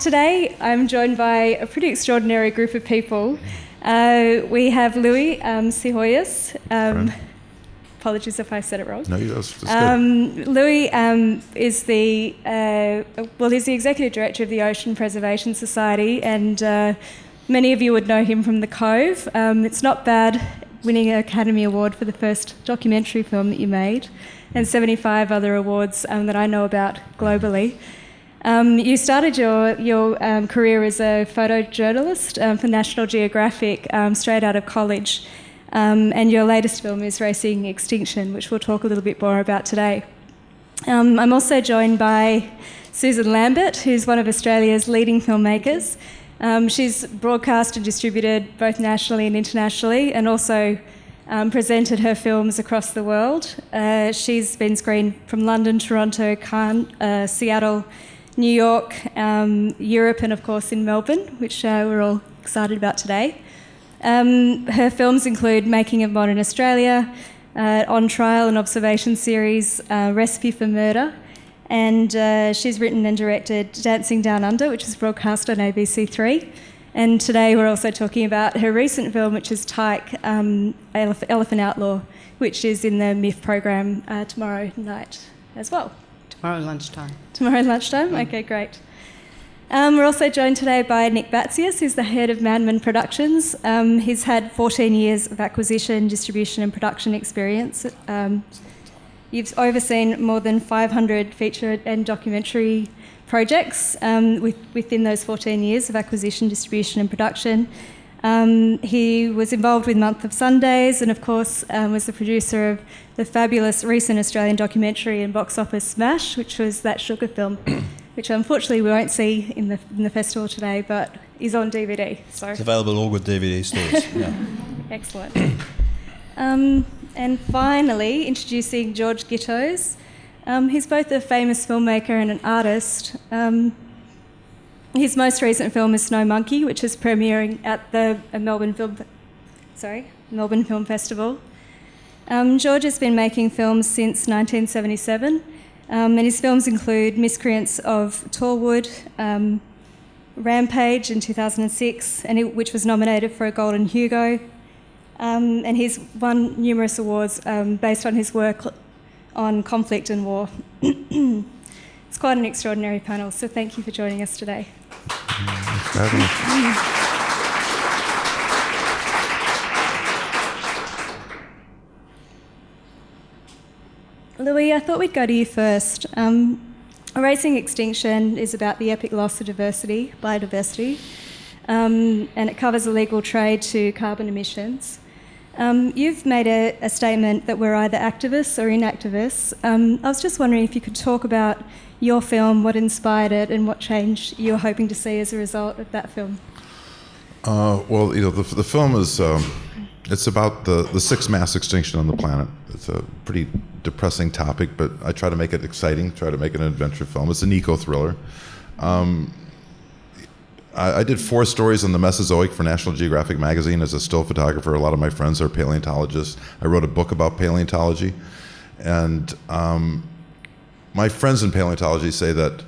Today I'm joined by a pretty extraordinary group of people. We have Louis Sihoyas. Apologies if I said it wrong. No, that's good. Louis is he's the Executive Director of the Ocean Preservation Society, and many of you would know him from The Cove. It's not bad winning an Academy Award for the first documentary film that you made, and 75 other awards that I know about globally. You started your career as a photojournalist for National Geographic straight out of college, and your latest film is Racing Extinction, which we'll talk a little bit more about today. I'm also joined by Susan Lambert, who's one of Australia's leading filmmakers. She's broadcast and distributed both nationally and internationally, and also presented her films across the world. She's been screened from London, Toronto, Cannes, Seattle, New York, Europe, and of course in Melbourne, which we're all excited about today. Her films include Making of Modern Australia, On Trial, an observation series, Recipe for Murder, and she's written and directed Dancing Down Under, which is broadcast on ABC3. And today we're also talking about her recent film, which is Tyke, Elephant Outlaw, which is in the MIFF program tomorrow night as well. Tomorrow lunchtime. Tomorrow lunchtime? Okay, great. We're also joined today by Nick Batsius, who's the head of Madman Productions. He's had 14 years of acquisition, distribution and production experience. You've overseen more than 500 feature and documentary projects within those 14 years of acquisition, distribution and production. He was involved with Month of Sundays and, of course, was the producer of the fabulous recent Australian documentary and box office smash, which was That Sugar film, which unfortunately we won't see in the festival today, but is on DVD. So it's available at all good DVD stores. Yeah. Excellent. And finally, introducing George Gittos. He's both a famous filmmaker and an artist. His most recent film is Snow Monkey, which is premiering at the Melbourne Film Festival. George has been making films since 1977, and his films include Miscreants of Torwood, Rampage in 2006, which was nominated for a Golden Hugo, and he's won numerous awards based on his work on conflict and war. It's quite an extraordinary panel, so thank you for joining us today. Louis, I thought we'd go to you first. Racing Extinction is about the epic loss of biodiversity, and it covers illegal trade to carbon emissions. You've made a statement that we're either activists or inactivists. I was just wondering if you could talk about your film, what inspired it, and what change you're hoping to see as a result of that film. The film is it's about the sixth mass extinction on the planet. It's a pretty depressing topic, but I try to make it exciting, try to make it an adventure film. It's an eco-thriller. I did 4 stories on the Mesozoic for National Geographic magazine as a still photographer. A lot of my friends are paleontologists. I wrote a book about paleontology. And my friends in paleontology say that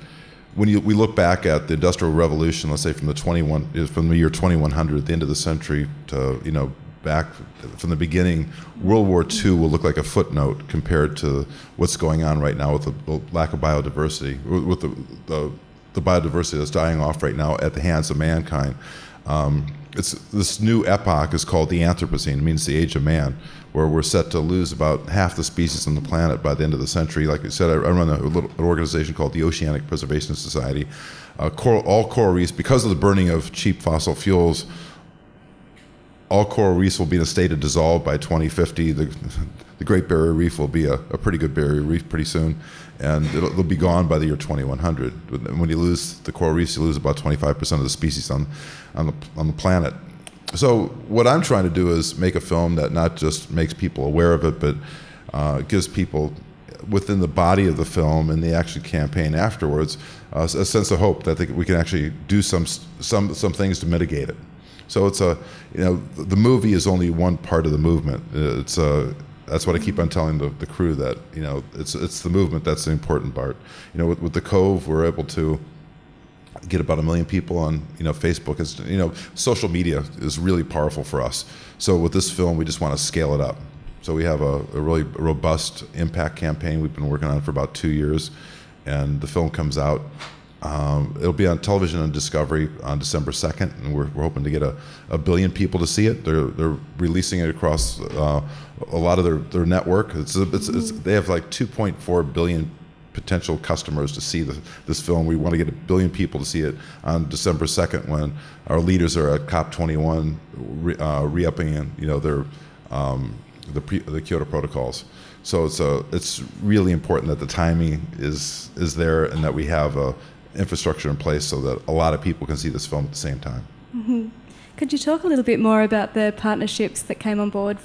when we look back at the Industrial Revolution, let's say from the year 2100, the end of the century, to back from the beginning, World War II will look like a footnote compared to what's going on right now with the lack of biodiversity, with the biodiversity that's dying off right now at the hands of mankind. It's this new epoch is called the Anthropocene. It means the age of man, where we're set to lose about half the species on the planet by the end of the century. Like I said, I run an organization called the Oceanic Preservation Society. All coral reefs, because of the burning of cheap fossil fuels, all coral reefs will be in a state of dissolve by 2050. The Great Barrier Reef will be a pretty good barrier reef pretty soon, and it'll be gone by the year 2100. When you lose the coral reefs, you lose about 25% of the species on the planet. So what I'm trying to do is make a film that not just makes people aware of it, but gives people within the body of the film and the action campaign afterwards a sense of hope that we can actually do some things to mitigate it. So it's the movie is only one part of the movement. That's what I keep on telling the crew, that it's the movement that's the important part. With the Cove, we're able to get about 1 million people on Facebook. Is social media is really powerful for us. So with this film, we just want to scale it up. So we have a really robust impact campaign we've been working on for about 2 years, and the film comes out. It'll be on television and Discovery on December 2nd, and we're hoping to get a billion people to see it. They're releasing it across a lot of their network. They have like 2.4 billion potential customers to see this film. We want to get 1 billion people to see it on December 2nd when our leaders are at COP21 re-upping the Kyoto protocols. So it's really important that the timing is there and that we have a infrastructure in place so that a lot of people can see this film at the same time. Mm-hmm. Could you talk a little bit more about the partnerships that came on board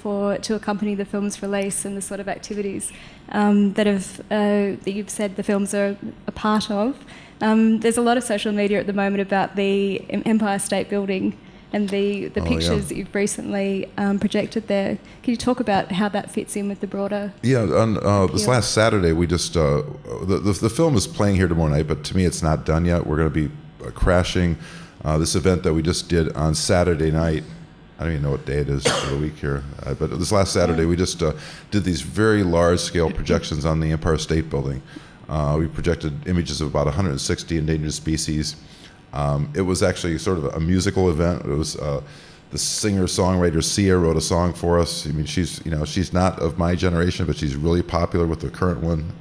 to accompany the film's release and the sort of activities that you've said the films are a part of? There's a lot of social media at the moment about the Empire State Building and the pictures that you've recently projected there. Can you talk about how that fits in with the broader? Yeah, on this last Saturday, we just the film is playing here tomorrow night, but to me, it's not done yet. We're going to be crashing this event that we just did on Saturday night. I don't even know what day it is for the week here, but this last Saturday, we just did these very large-scale projections on the Empire State Building. We projected images of about 160 endangered species. It was actually sort of a musical event. It was the singer-songwriter Sia wrote a song for us. I mean, she's not of my generation, but she's really popular with the current one.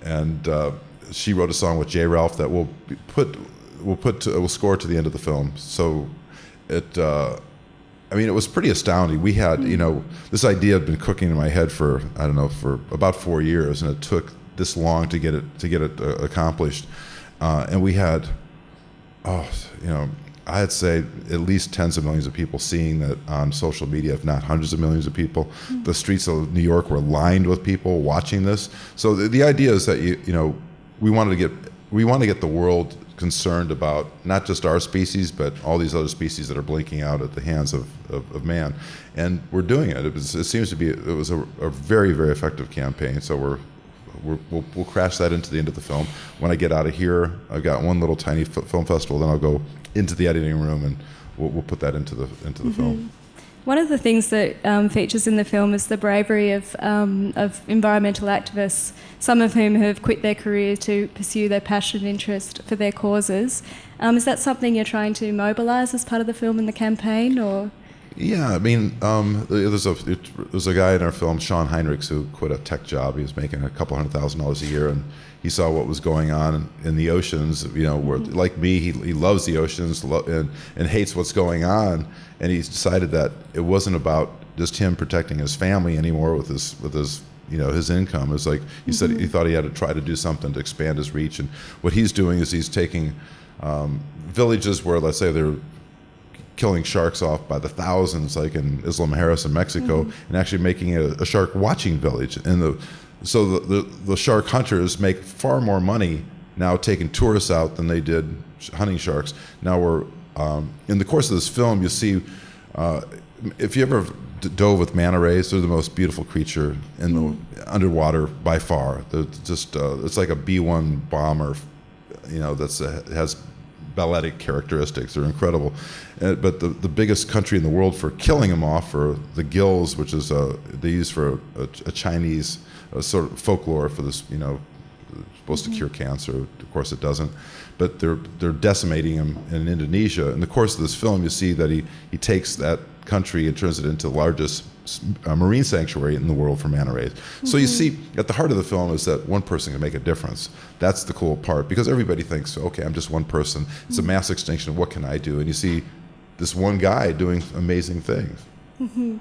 And she wrote a song with J. Ralph that we'll score to the end of the film. So it was pretty astounding. We had, this idea had been cooking in my head for about 4 years, and it took this long to get it accomplished. And we had, I'd say at least tens of millions of people seeing that on social media, if not hundreds of millions of people. Mm-hmm. The streets of New York were lined with people watching this. So the idea is that we want to get the world concerned about not just our species, but all these other species that are blinking out at the hands of man, and we're doing it. It was a very, very effective campaign. So we'll crash that into the end of the film. When I get out of here, I've got one little tiny film festival. Then I'll go into the editing room and we'll put that into the mm-hmm. film. One of the things that features in the film is the bravery of environmental activists, some of whom have quit their career to pursue their passion and interest for their causes. Is that something you're trying to mobilise as part of the film and the campaign, or? Yeah, I mean, there's a guy in our film, Sean Heinrichs, who quit a tech job. He was making a couple $100,000 a year, and he saw what was going on in the oceans. Where, like me, he loves the oceans and hates what's going on. And he's decided that it wasn't about just him protecting his family anymore with his income. It was like he said he thought he had to try to do something to expand his reach. And what he's doing is he's taking villages where, let's say, they're killing sharks off by the thousands, like in Isla Mujeres in Mexico, and actually making it a shark watching village. And so the shark hunters make far more money now taking tourists out than they did hunting sharks. Now we're in the course of this film, you see, if you ever dove with manta rays, they're the most beautiful creature in the underwater by far. They're just it's like a B-1 bomber, has balletic characteristics. They're incredible. But the biggest country in the world for killing them off are the gills, which is they use for a Chinese sort of folklore for this, supposed to cure cancer. Of course it doesn't. But they're decimating them in Indonesia. In the course of this film, you see that he takes that country and turns it into the largest marine sanctuary in the world for manta rays. So you see, at the heart of the film is that one person can make a difference. That's the cool part, because everybody thinks, okay, I'm just one person. It's a mass extinction. What can I do? And you see this one guy doing amazing things. Mm-hmm.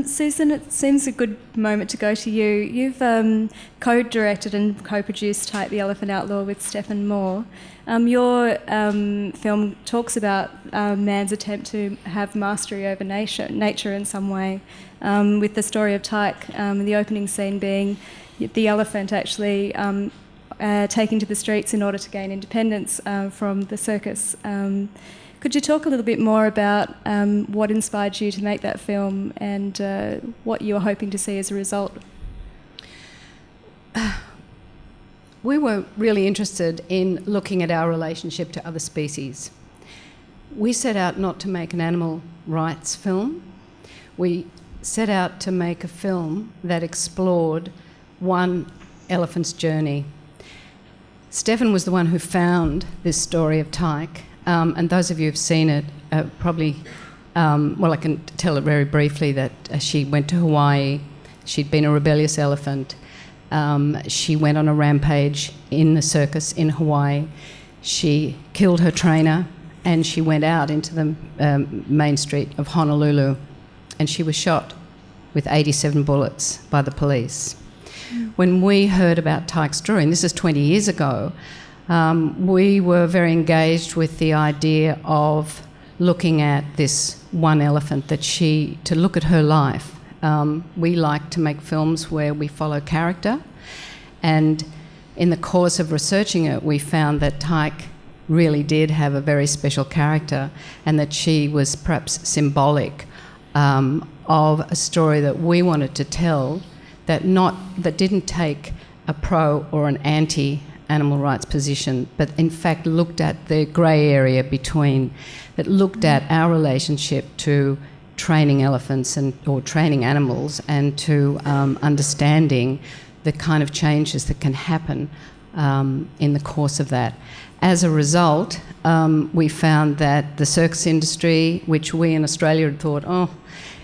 Susan, it seems a good moment to go to you. You've co-directed and co-produced Type the Elephant Outlaw with Stephen Moore. Your film talks about man's attempt to have mastery over nature in some way, with the story of Tyke, the opening scene being the elephant actually taken to the streets in order to gain independence from the circus. Could you talk a little bit more about what inspired you to make that film and what you were hoping to see as a result? we were really interested in looking at our relationship to other species. We set out not to make an animal rights film. We set out to make a film that explored one elephant's journey. Stefan was the one who found this story of Tyke, and those of you who've seen it probably, I can tell it very briefly that she went to Hawaii. She'd been a rebellious elephant. She went on a rampage in the circus in Hawaii. She killed her trainer, and she went out into the main street of Honolulu, and she was shot with 87 bullets by the police. When we heard about Tyke's story, and this is 20 years ago, we were very engaged with the idea of looking at this one elephant, to look at her life. We like to make films where we follow character, and in the course of researching it, we found that Tyke really did have a very special character, and that she was perhaps symbolic of a story that we wanted to tell that didn't take a pro or an anti-animal rights position, but in fact looked at the grey area between, that looked at our relationship to training elephants or training animals, and to understanding the kind of changes that can happen in the course of that. As a result, we found that the circus industry, which we in Australia had thought,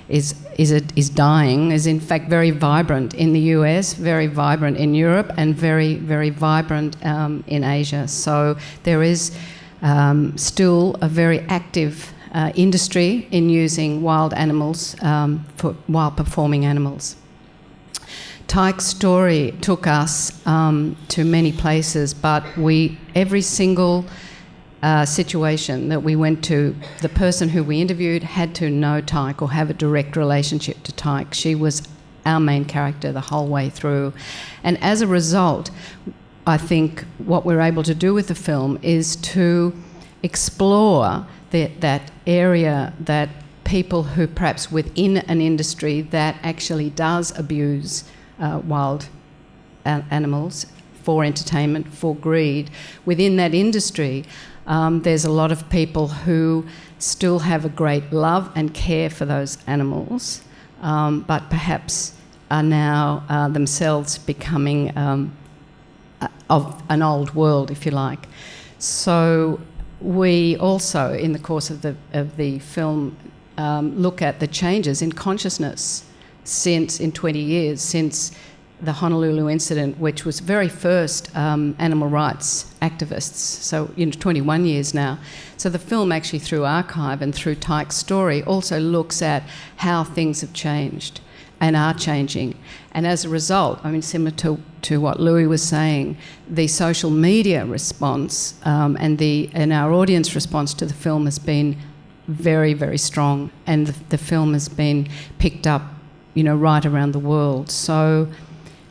is dying, is in fact very vibrant in the US, very vibrant in Europe, and very, very vibrant in Asia. So there is still a very active industry in using wild animals for wild performing animals. Tyke's story took us to many places, but every single situation that we went to, the person who we interviewed had to know Tyke or have a direct relationship to Tyke. She was our main character the whole way through. And as a result, I think what we're able to do with the film is to explore that area that people who perhaps within an industry that actually does abuse wild animals for entertainment, for greed, within that industry, there's a lot of people who still have a great love and care for those animals, but perhaps are now themselves becoming of an old world, if you like. So we also, in the course of the film, look at the changes in consciousness in 20 years since the Honolulu incident, which was very first animal rights activists, so 21 years now. So the film actually, through archive and through Tyke's story, also looks at how things have changed and are changing. And as a result, similar to what Louis was saying, the social media response and our audience response to the film has been very, very strong, and the film has been picked up, right around the world. So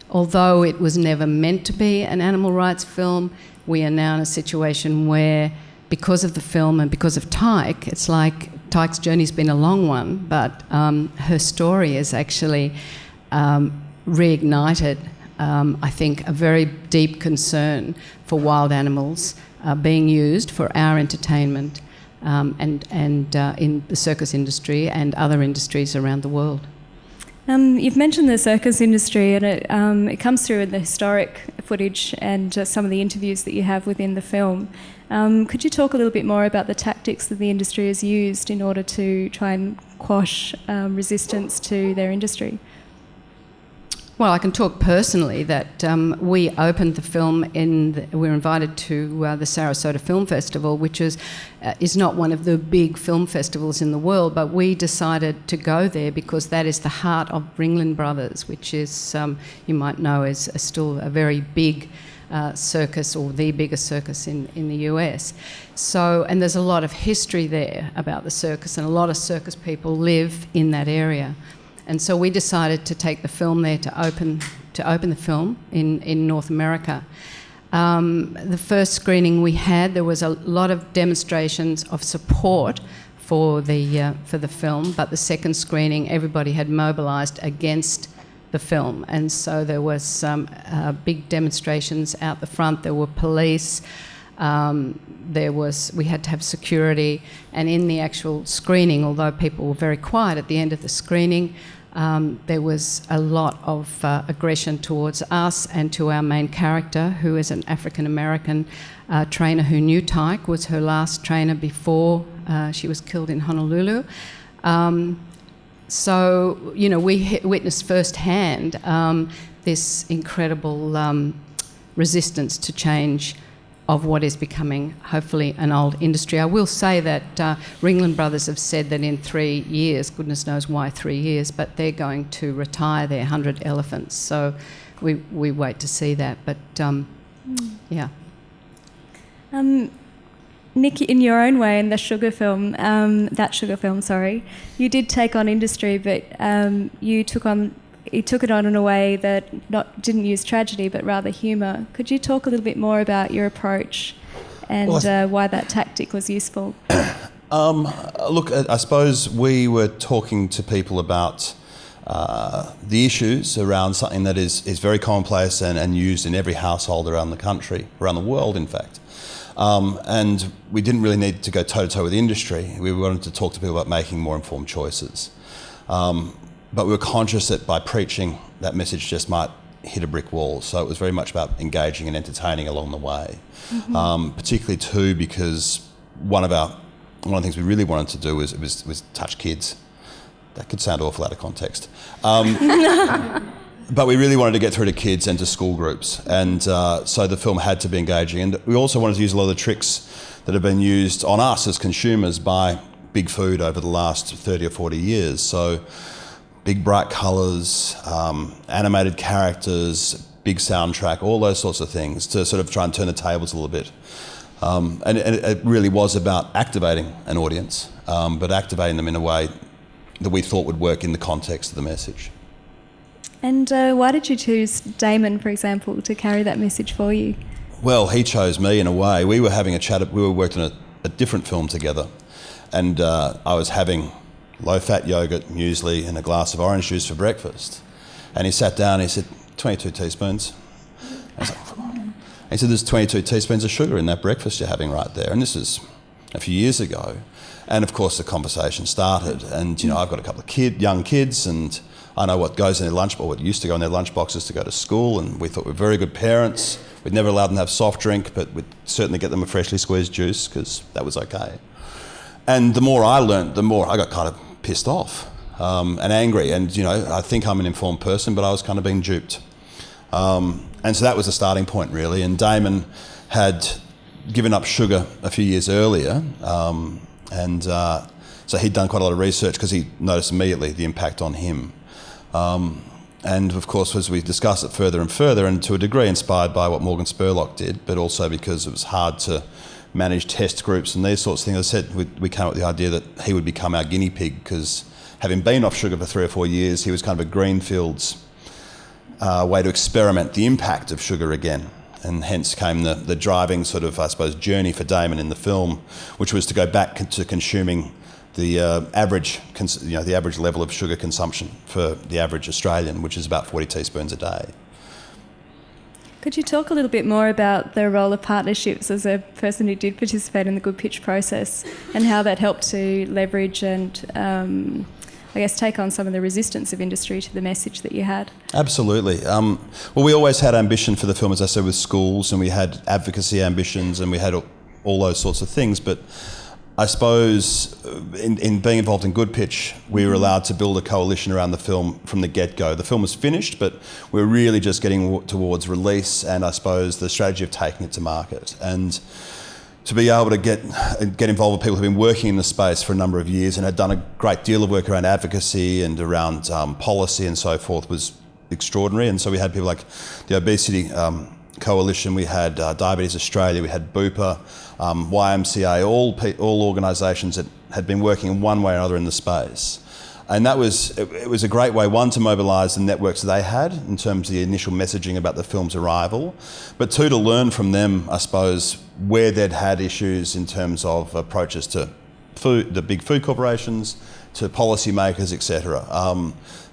although it was never meant to be an animal rights film, we are now in a situation where, because of the film and because of Tyke, it's like Tyke's journey's been a long one, but her story has actually reignited, I think, a very deep concern for wild animals being used for our entertainment and in the circus industry and other industries around the world. You've mentioned the circus industry, and it comes through in the historic footage and some of the interviews that you have within the film. Could you talk a little bit more about the tactics that the industry has used in order to try and quash resistance to their industry? Well, I can talk personally that we opened the film we were invited to the Sarasota Film Festival, which is not one of the big film festivals in the world, but we decided to go there because that is the heart of Ringling Brothers, which is, you might know, is still a very big circus, or the biggest circus in the US. So, and there's a lot of history there about the circus, and a lot of circus people live in that area. And so we decided to take the film there to open the film in North America. The first screening we had, there was a lot of demonstrations of support for the film, but the second screening, everybody had mobilised against the film. And so there was some big demonstrations out the front. There were police. We had to have security. And in the actual screening, although people were very quiet at the end of the screening, there was a lot of aggression towards us and to our main character, who is an African-American trainer who knew Tyke, was her last trainer before she was killed in Honolulu. So, we witnessed firsthand this incredible resistance to change of what is becoming, hopefully, an old industry. I will say that Ringland Brothers have said that in 3 years, goodness knows why 3 years, but they're going to retire their 100 elephants. So we wait to see that. But, yeah. Nick, in your own way, in the sugar film, you did take on industry, but you took it on in a way that didn't use tragedy, but rather humour. Could you talk a little bit more about your approach and why that tactic was useful? Look, I suppose we were talking to people about the issues around something that is very commonplace and used in every household around the country, around the world, in fact. And we didn't really need to go toe-to-toe with the industry. We wanted to talk to people about making more informed choices. But we were conscious that by preaching, that message just might hit a brick wall. So it was very much about engaging and entertaining along the way. Mm-hmm. Particularly too, because one of the things we really wanted to do was touch kids. That could sound awful out of context. But we really wanted to get through to kids and to school groups. And so the film had to be engaging. And we also wanted to use a lot of the tricks that have been used on us as consumers by big food over the last 30 or 40 years. So big bright colours, animated characters, big soundtrack, all those sorts of things to sort of try and turn the tables a little bit. And it really was about activating an audience, but activating them in a way that we thought would work in the context of the message. And why did you choose Damon, for example, to carry that message for you? Well, he chose me in a way. We were having a chat, we were working on a different film together, and I was having low-fat yogurt, muesli and a glass of orange juice for breakfast. And he sat down and he said, 22 teaspoons. I was like, he said, there's 22 teaspoons of sugar in that breakfast you're having right there. And this is a few years ago. And of course the conversation started. And, I've got a couple of young kids, and I know what goes in their lunch, or what used to go in their lunch boxes to go to school. And we thought we were very good parents. We'd never allowed them to have soft drink, but we'd certainly get them a freshly squeezed juice because that was okay. And the more I learnt, the more I got kind of pissed off and angry. And, I think I'm an informed person, but I was kind of being duped. And so that was the starting point, really. And Damon had given up sugar a few years earlier. So he'd done quite a lot of research because he noticed immediately the impact on him. And, of course, as we discussed it further and further, and to a degree inspired by what Morgan Spurlock did, but also because it was hard to manage test groups and these sorts of things. I said we came up with the idea that he would become our guinea pig, because having been off sugar for 3 or 4 years, he was kind of a greenfields way to experiment the impact of sugar again. And hence came the driving sort of, I suppose, journey for Damon in the film, which was to go back to consuming the average level of sugar consumption for the average Australian, which is about 40 teaspoons a day. Could you talk a little bit more about the role of partnerships as a person who did participate in the good pitch process, and how that helped to leverage and, take on some of the resistance of industry to the message that you had? Absolutely. Well, we always had ambition for the film, as I said, with schools, and we had advocacy ambitions, and we had all those sorts of things. But I suppose in being involved in Good Pitch, we were allowed to build a coalition around the film from the get-go. The film was finished, but we were really just getting towards release and, I suppose, the strategy of taking it to market. And to be able to get involved with people who've been working in the space for a number of years and had done a great deal of work around advocacy and around policy and so forth was extraordinary. And so we had people like the Obesity Coalition, we had Diabetes Australia, we had Bupa, YMCA, all organisations that had been working in one way or another in the space. And it was a great way, one, to mobilise the networks they had in terms of the initial messaging about the film's arrival, but two, to learn from them, I suppose, where they'd had issues in terms of approaches to food, the big food corporations, to policymakers, etc.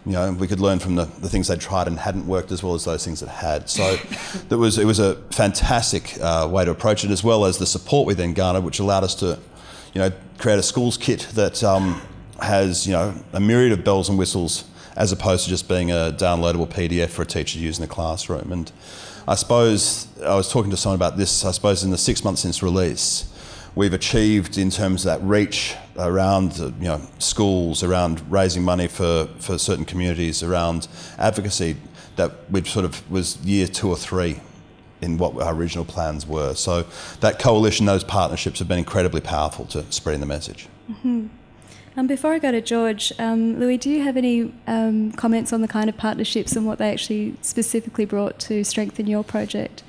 You know, we could learn from the things they'd tried and hadn't worked as well as those things that had. So it was a fantastic way to approach it, as well as the support we then garnered, which allowed us to, you know, create a schools kit that has, you know, a myriad of bells and whistles, as opposed to just being a downloadable PDF for a teacher to use in the classroom. And I suppose, I was talking to someone about this, I suppose in the 6 months since release, we've achieved in terms of that reach around, you know, schools, around raising money for certain communities, around advocacy, that we've sort of was year 2 or 3 in what our original plans were. So that coalition, those partnerships have been incredibly powerful to spreading the message. Mm-hmm. Before I go to George, Louis, do you have any comments on the kind of partnerships and what they actually specifically brought to strengthen your project?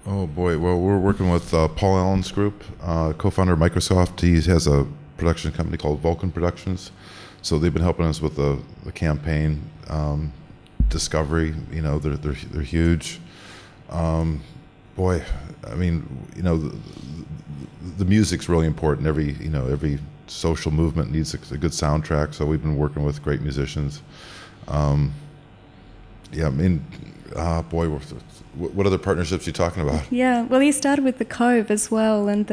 Oh boy, well, we're working with Paul Allen's group, co-founder of Microsoft. He has a production company called Vulcan Productions. So they've been helping us with the campaign, discovery, you know, they're huge. Boy, I mean, you know, the music's really important. Every social movement needs a good soundtrack, so we've been working with great musicians. Yeah, I mean, boy, what other partnerships are you talking about? Yeah, well, you started with the Cove as well, and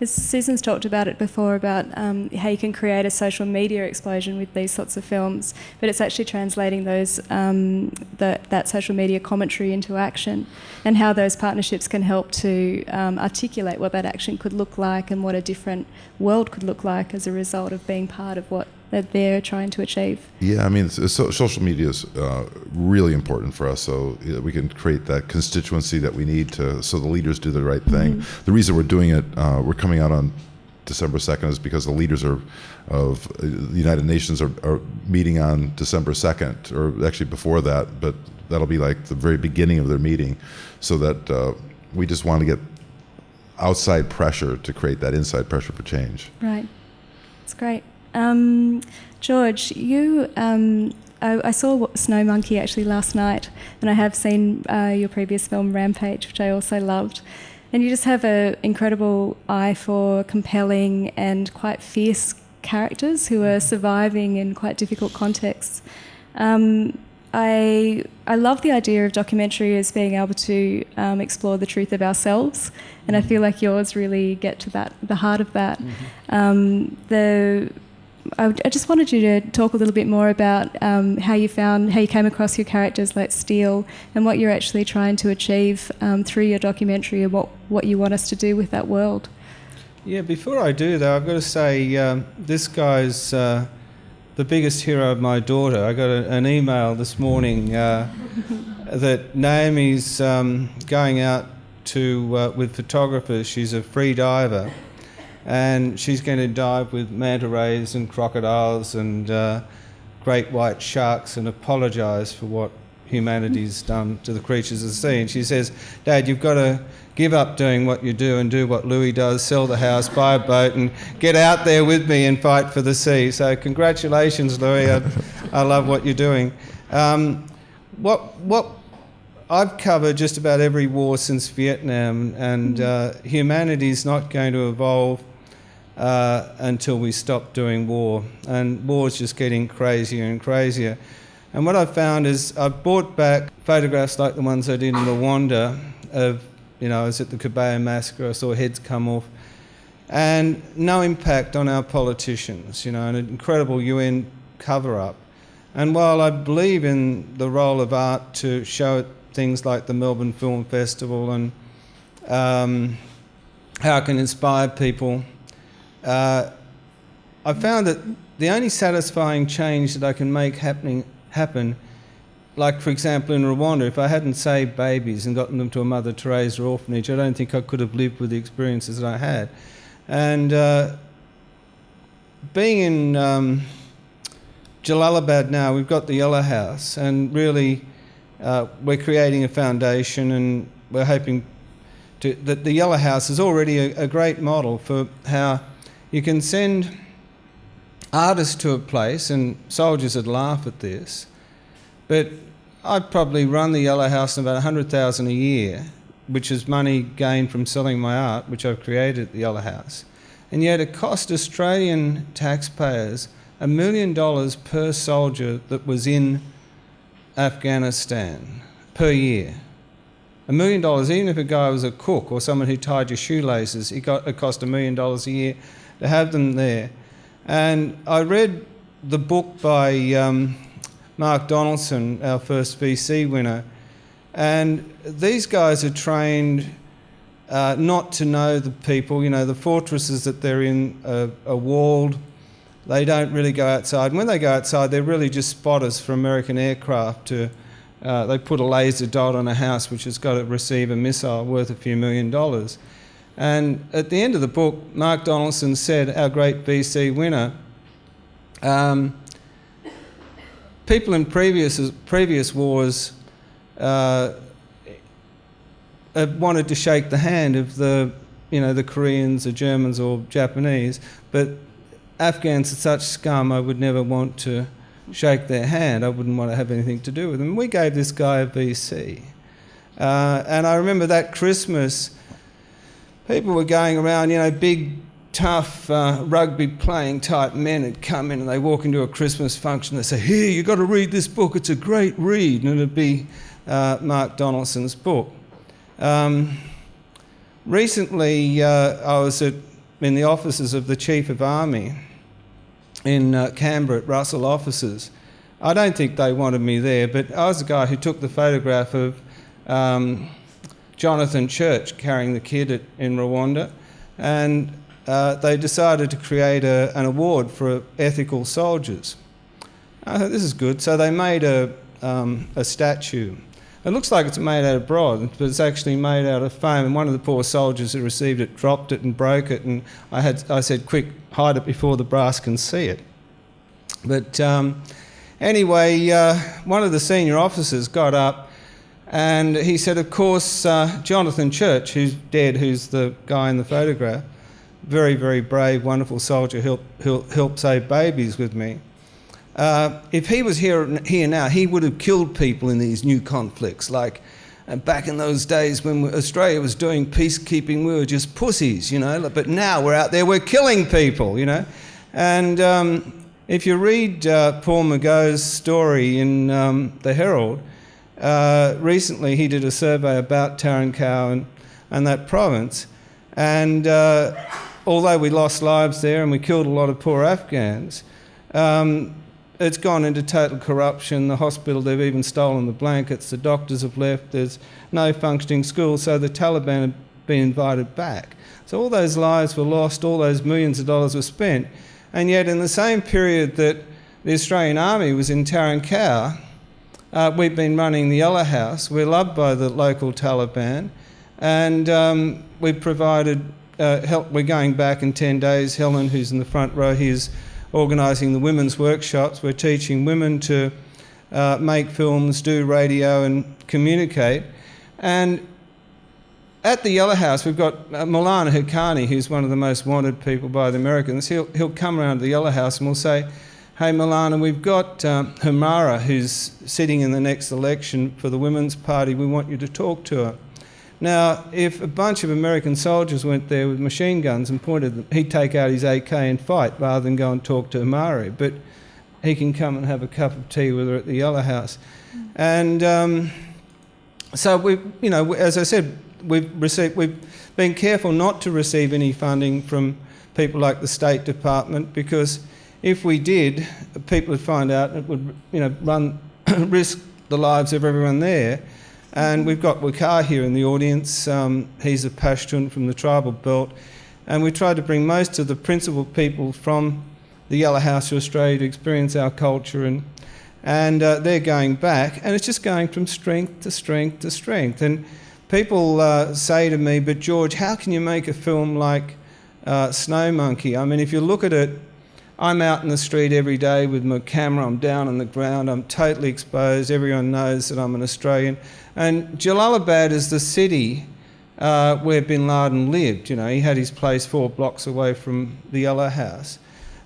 as Susan's talked about it before, about how you can create a social media explosion with these sorts of films, but it's actually translating those that social media commentary into action, and how those partnerships can help to articulate what that action could look like and what a different world could look like as a result of being part of what that they're trying to achieve. Yeah, I mean, social media is really important for us, so we can create that constituency that we need so the leaders do the right thing. Mm-hmm. The reason we're doing it, we're coming out on December 2nd, is because the leaders of the United Nations are meeting on December 2nd, or actually before that, but that'll be like the very beginning of their meeting, so that we just want to get outside pressure to create that inside pressure for change. Right, that's great. George, you, I saw Snow Monkey actually last night, and I have seen your previous film Rampage, which I also loved. And you just have an incredible eye for compelling and quite fierce characters who are surviving in quite difficult contexts. I love the idea of documentary as being able to explore the truth of ourselves, and I feel like yours really get to the heart of that. Mm-hmm. I just wanted you to talk a little bit more about how you came across your characters like Steele, and what you're actually trying to achieve through your documentary, and what you want us to do with that world. Yeah, before I do though, I've got to say this guy's the biggest hero of my daughter. I got an email this morning that Naomi's going out to with photographers. She's a free diver, and she's going to dive with manta rays and crocodiles and great white sharks and apologise for what humanity's done to the creatures of the sea. And she says, Dad, you've got to give up doing what you do and do what Louis does, sell the house, buy a boat and get out there with me and fight for the sea. So congratulations, Louis. I love what you're doing. What I've covered just about every war since Vietnam, and humanity's not going to evolve until we stop doing war. And war's just getting crazier and crazier. And what I've found is I've brought back photographs like the ones I did in Rwanda of, you know, I was at the Kabaya massacre, I saw heads come off, and no impact on our politicians, you know, an incredible UN cover-up. And while I believe in the role of art to show things like the Melbourne Film Festival and how it can inspire people, I found that the only satisfying change that I can make happen, like for example in Rwanda, if I hadn't saved babies and gotten them to a Mother Teresa orphanage, I don't think I could have lived with the experiences that I had. And being in Jalalabad now, we've got the Yellow House, and really we're creating a foundation, and we're hoping that the Yellow House is already a great model for how you can send artists to a place, and soldiers would laugh at this, but I'd probably run the Yellow House on about $100,000 a year, which is money gained from selling my art, which I've created at the Yellow House. and yet it cost Australian taxpayers $1 million per soldier that was in Afghanistan per year. $1 million, even if a guy was a cook or someone who tied your shoelaces, it cost $1 million a year to have them there. And I read the book by Mark Donaldson, our first VC winner, and these guys are trained not to know the people. You know, the fortresses that they're in are walled. They don't really go outside. And when they go outside, they're really just spotters for American aircraft. They put a laser dot on a house which has got to receive a missile worth a few $1 million. And at the end of the book, Mark Donaldson said, our great VC winner, people in previous wars wanted to shake the hand of the Koreans, the Germans or Japanese, but Afghans are such scum, I would never want to shake their hand. I wouldn't want to have anything to do with them. We gave this guy a VC. And I remember that Christmas, people were going around, big, tough, rugby-playing type men had come in and they walk into a Christmas function, they say, here, you've got to read this book, it's a great read, and it'd be Mark Donaldson's book. Recently, I was in the offices of the Chief of Army in Canberra at Russell offices. I don't think they wanted me there, but I was the guy who took the photograph of Jonathan Church carrying the kid in Rwanda, and they decided to create an award for ethical soldiers. I thought, this is good. So they made a statue. It looks like it's made out of bronze, but it's actually made out of foam. And one of the poor soldiers who received it dropped it and broke it. And I said, quick, hide it before the brass can see it. But anyway, one of the senior officers got up and he said, of course, Jonathan Church, who's dead, who's the guy in the photograph, very, very brave, wonderful soldier, helped save babies with me. If he was here now, he would have killed people in these new conflicts. Like back in those days when Australia was doing peacekeeping, we were just pussies, But now we're out there, we're killing people, And if you read Paul McGo's story in the Herald, recently he did a survey about Tarankau and that province. And although we lost lives there and we killed a lot of poor Afghans, it's gone into total corruption. The hospital, they've even stolen the blankets. The doctors have left. There's no functioning school. So the Taliban have been invited back. So all those lives were lost. All those millions of dollars were spent. And yet in the same period that the Australian Army was in Tarankau, we've been running the Yellow House. We're loved by the local Taliban. And we've provided help. We're going back in 10 days. Helen, who's in the front row, is organising the women's workshops. We're teaching women to make films, do radio and communicate. And at the Yellow House, we've got Maulana Haqqani, who's one of the most wanted people by the Americans. He'll come around to the Yellow House and we'll say, hey, Maulana, we've got Humara, who's sitting in the next election for the Women's Party. We want you to talk to her. Now, if a bunch of American soldiers went there with machine guns and pointed them, he'd take out his AK and fight rather than go and talk to Humara. But he can come and have a cup of tea with her at the Yellow House. And so as I said, we've been careful not to receive any funding from people like the State Department, because if we did, people would find out it would risk the lives of everyone there. And we've got Waqar here in the audience. He's a Pashtun from the tribal belt. And we tried to bring most of the principal people from the Yellow House to Australia to experience our culture. And they're going back. And it's just going from strength to strength to strength. And people say to me, but George, how can you make a film like Snow Monkey? I mean, if you look at it, I'm out in the street every day with my camera. I'm down on the ground. I'm totally exposed. Everyone knows that I'm an Australian. And Jalalabad is the city where bin Laden lived. He had his place 4 blocks away from the Yellow House.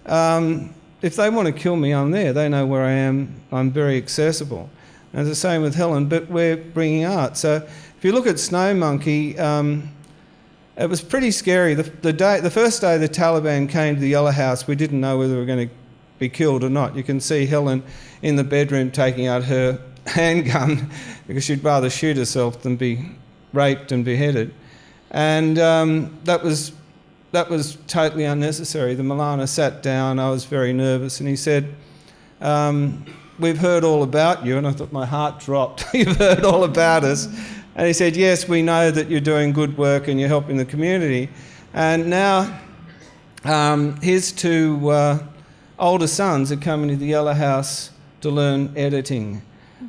If they want to kill me, I'm there. They know where I am. I'm very accessible. And it's the same with Helen, but we're bringing art. So if you look at Snow Monkey, it was pretty scary. The first day the Taliban came to the Yellow House, we didn't know whether we were going to be killed or not. You can see Helen in the bedroom taking out her handgun because she'd rather shoot herself than be raped and beheaded. And that was totally unnecessary. The Malana sat down, I was very nervous, and he said, we've heard all about you. And I thought my heart dropped. You've heard all about us. And he said, yes, we know that you're doing good work and you're helping the community. And now his two older sons are coming to the Yellow House to learn editing.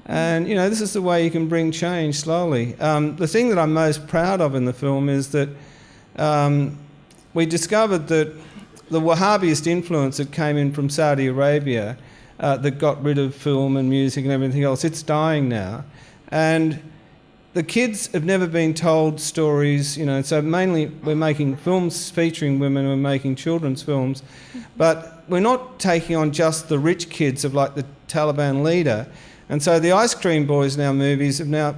And, you know, this is the way you can bring change slowly. The thing that I'm most proud of in the film is that we discovered that the Wahhabist influence that came in from Saudi Arabia that got rid of film and music and everything else, it's dying now. And the kids have never been told stories, you know, so mainly we're making films featuring women, we're making children's films, but we're not taking on just the rich kids of like the Taliban leader. And so the Ice Cream Boys in our movies are now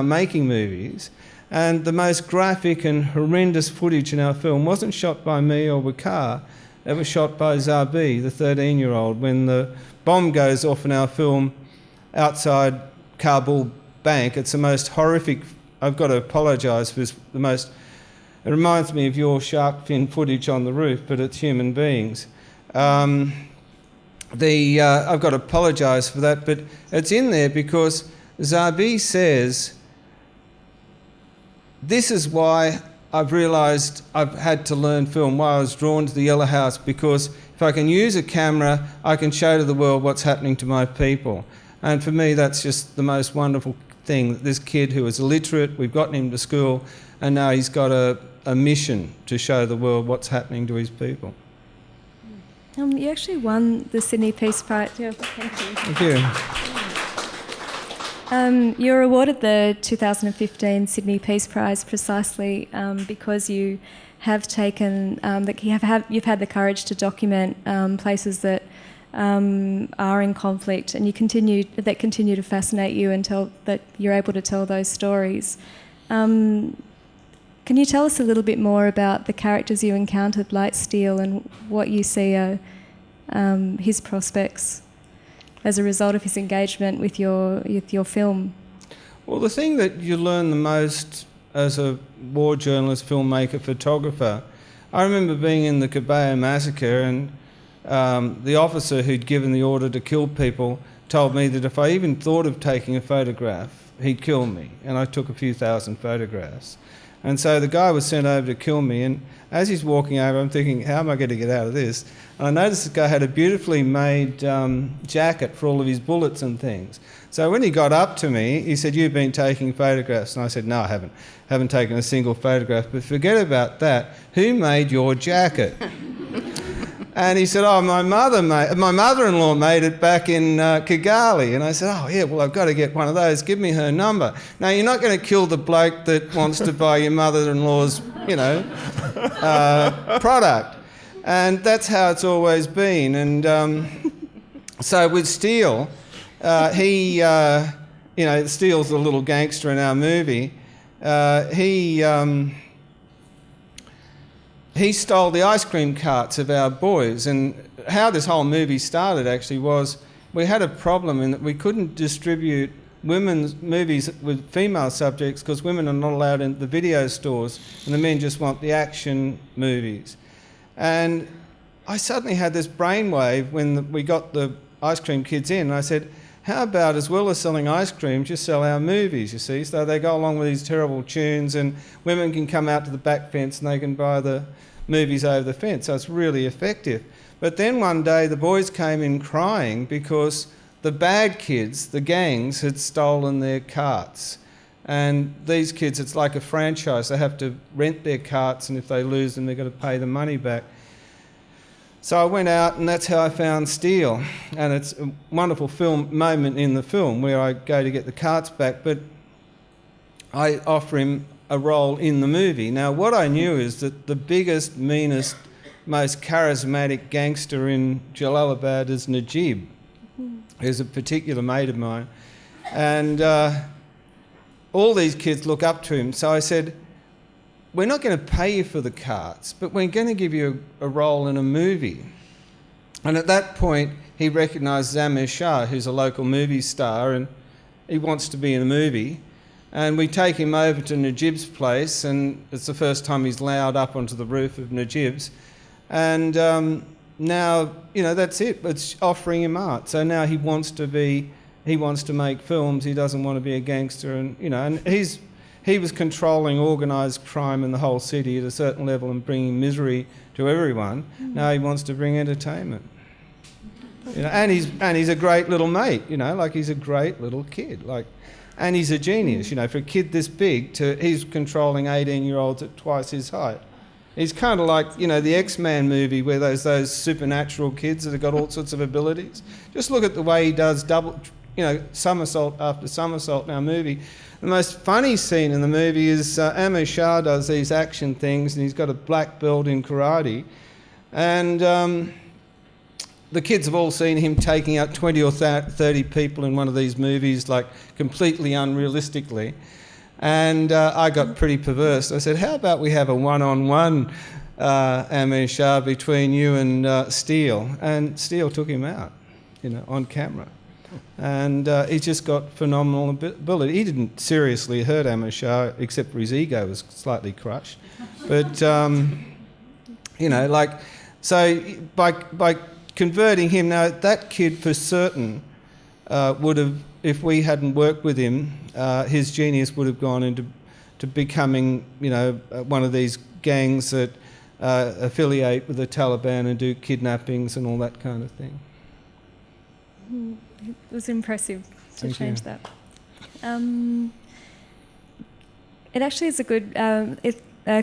making movies. And the most graphic and horrendous footage in our film wasn't shot by me or Waqar, it was shot by Zabi, the 13-year-old, when the bomb goes off in our film outside Kabul Bank. It's the most horrific. I've got to apologise for this. It reminds me of your shark fin footage on the roof, but it's human beings. I've got to apologise for that, but it's in there because Zabi says, this is why I've realised I've had to learn film, why I was drawn to the Yellow House, because if I can use a camera, I can show to the world what's happening to my people. And for me, that's just the most wonderful thing. This kid who was illiterate, we've gotten him to school, and now he's got a mission to show the world what's happening to his people. You actually won the Sydney Peace Prize. Yeah, thank you. Thank you. You were awarded the 2015 Sydney Peace Prize precisely because you have taken you've had the courage to document places that are in conflict, and continue to fascinate you until that you're able to tell those stories. Can you tell us a little bit more about the characters you encountered, like Steele, and what you see are his prospects as a result of his engagement with your film? Well, the thing that you learn the most as a war journalist, filmmaker, photographer, I remember being in the Kabaya massacre, and the officer who'd given the order to kill people told me that if I even thought of taking a photograph, he'd kill me. And I took a few thousand photographs. And so the guy was sent over to kill me, and as he's walking over, I'm thinking, how am I going to get out of this? And I noticed this guy had a beautifully made jacket for all of his bullets and things. So when he got up to me, he said, "You've been taking photographs." And I said, "No, I haven't. Haven't taken a single photograph. But forget about that. Who made your jacket?" And he said, "Oh, my mother-in-law made it back in Kigali." And I said, "Oh, yeah, well, I've got to get one of those. Give me her number." Now, you're not going to kill the bloke that wants to buy your mother-in-law's, product. And that's how it's always been. And so with Steele, Steele's a little gangster in our movie. He stole the ice cream carts of our boys. And how this whole movie started actually was we had a problem in that we couldn't distribute women's movies with female subjects because women are not allowed in the video stores and the men just want the action movies. And I suddenly had this brainwave when we got the ice cream kids in, and I said, how about, as well as selling ice cream, just sell our movies, you see? So they go along with these terrible tunes, and women can come out to the back fence and they can buy the movies over the fence. So it's really effective. But then one day the boys came in crying because the bad kids, the gangs, had stolen their carts. And these kids, it's like a franchise. They have to rent their carts, and if they lose them, they've got to pay the money back. So I went out, and that's how I found Steele. And it's a wonderful moment in the film where I go to get the carts back, but I offer him a role in the movie. Now, what I knew is that the biggest, meanest, most charismatic gangster in Jalalabad is Najib, who's a particular mate of mine. And all these kids look up to him. So I said, we're not going to pay you for the carts, but we're going to give you a role in a movie. And at that point, he recognised Zamir Shah, who's a local movie star, and he wants to be in a movie. And we take him over to Najib's place, and it's the first time he's allowed up onto the roof of Najib's. And now, that's it. It's offering him art. So now he wants to make films. He doesn't want to be a gangster, and he was controlling organised crime in the whole city at a certain level and bringing misery to everyone. Now he wants to bring entertainment. And he's a great little mate. He's a great little kid. And he's a genius. For a kid this big, he's controlling 18-year-olds at twice his height. He's kind of like, the X-Men movie where those supernatural kids that have got all sorts of abilities. Just look at the way he does somersault after somersault in our movie. The most funny scene in the movie is Amir Shah does these action things, and he's got a black belt in karate. And the kids have all seen him taking out 20 or 30 people in one of these movies, completely unrealistically. And I got pretty perverse. I said, how about we have a one-on-one Amir Shah between you and Steele? And Steele took him out, on camera. And he just got phenomenal ability. He didn't seriously hurt Amir Shah, except for his ego was slightly crushed. But, so by converting him, now that kid for certain would have, if we hadn't worked with him, his genius would have gone into becoming, one of these gangs that affiliate with the Taliban and do kidnappings and all that kind of thing. It was impressive to change that. It actually is a good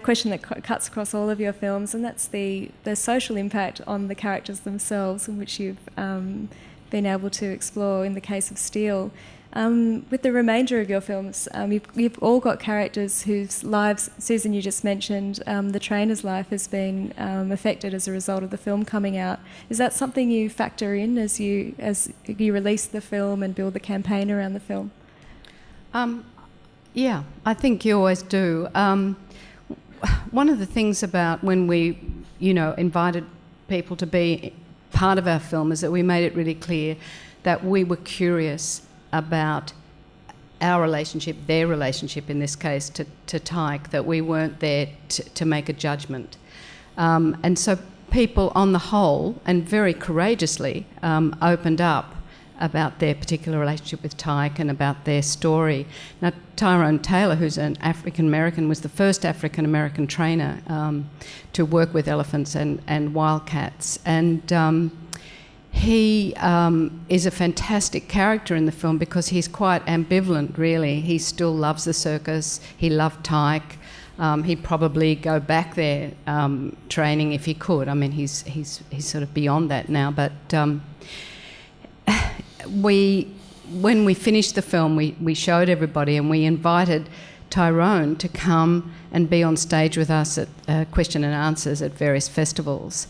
question that cuts across all of your films, and that's the social impact on the characters themselves, in which you've been able to explore in the case of Steele. With the remainder of your films, you've all got characters whose lives, Susan, you just mentioned, the trainer's life has been affected as a result of the film coming out. Is that something you factor in as you release the film and build the campaign around the film? Yeah, I think you always do. One of the things about when we, invited people to be part of our film is that we made it really clear that we were curious about our relationship, their relationship in this case, to Tyke, that we weren't there to make a judgment. And so people on the whole, and very courageously, opened up about their particular relationship with Tyke and about their story. Now, Tyrone Taylor, who's an African-American, was the first African-American trainer to work with elephants and wildcats. And he is a fantastic character in the film because he's quite ambivalent, really. He still loves the circus. He loved Tyke. He'd probably go back there training if he could. I mean, he's sort of beyond that now. But when we finished the film, we showed everybody, and we invited Tyrone to come and be on stage with us at question and answers at various festivals.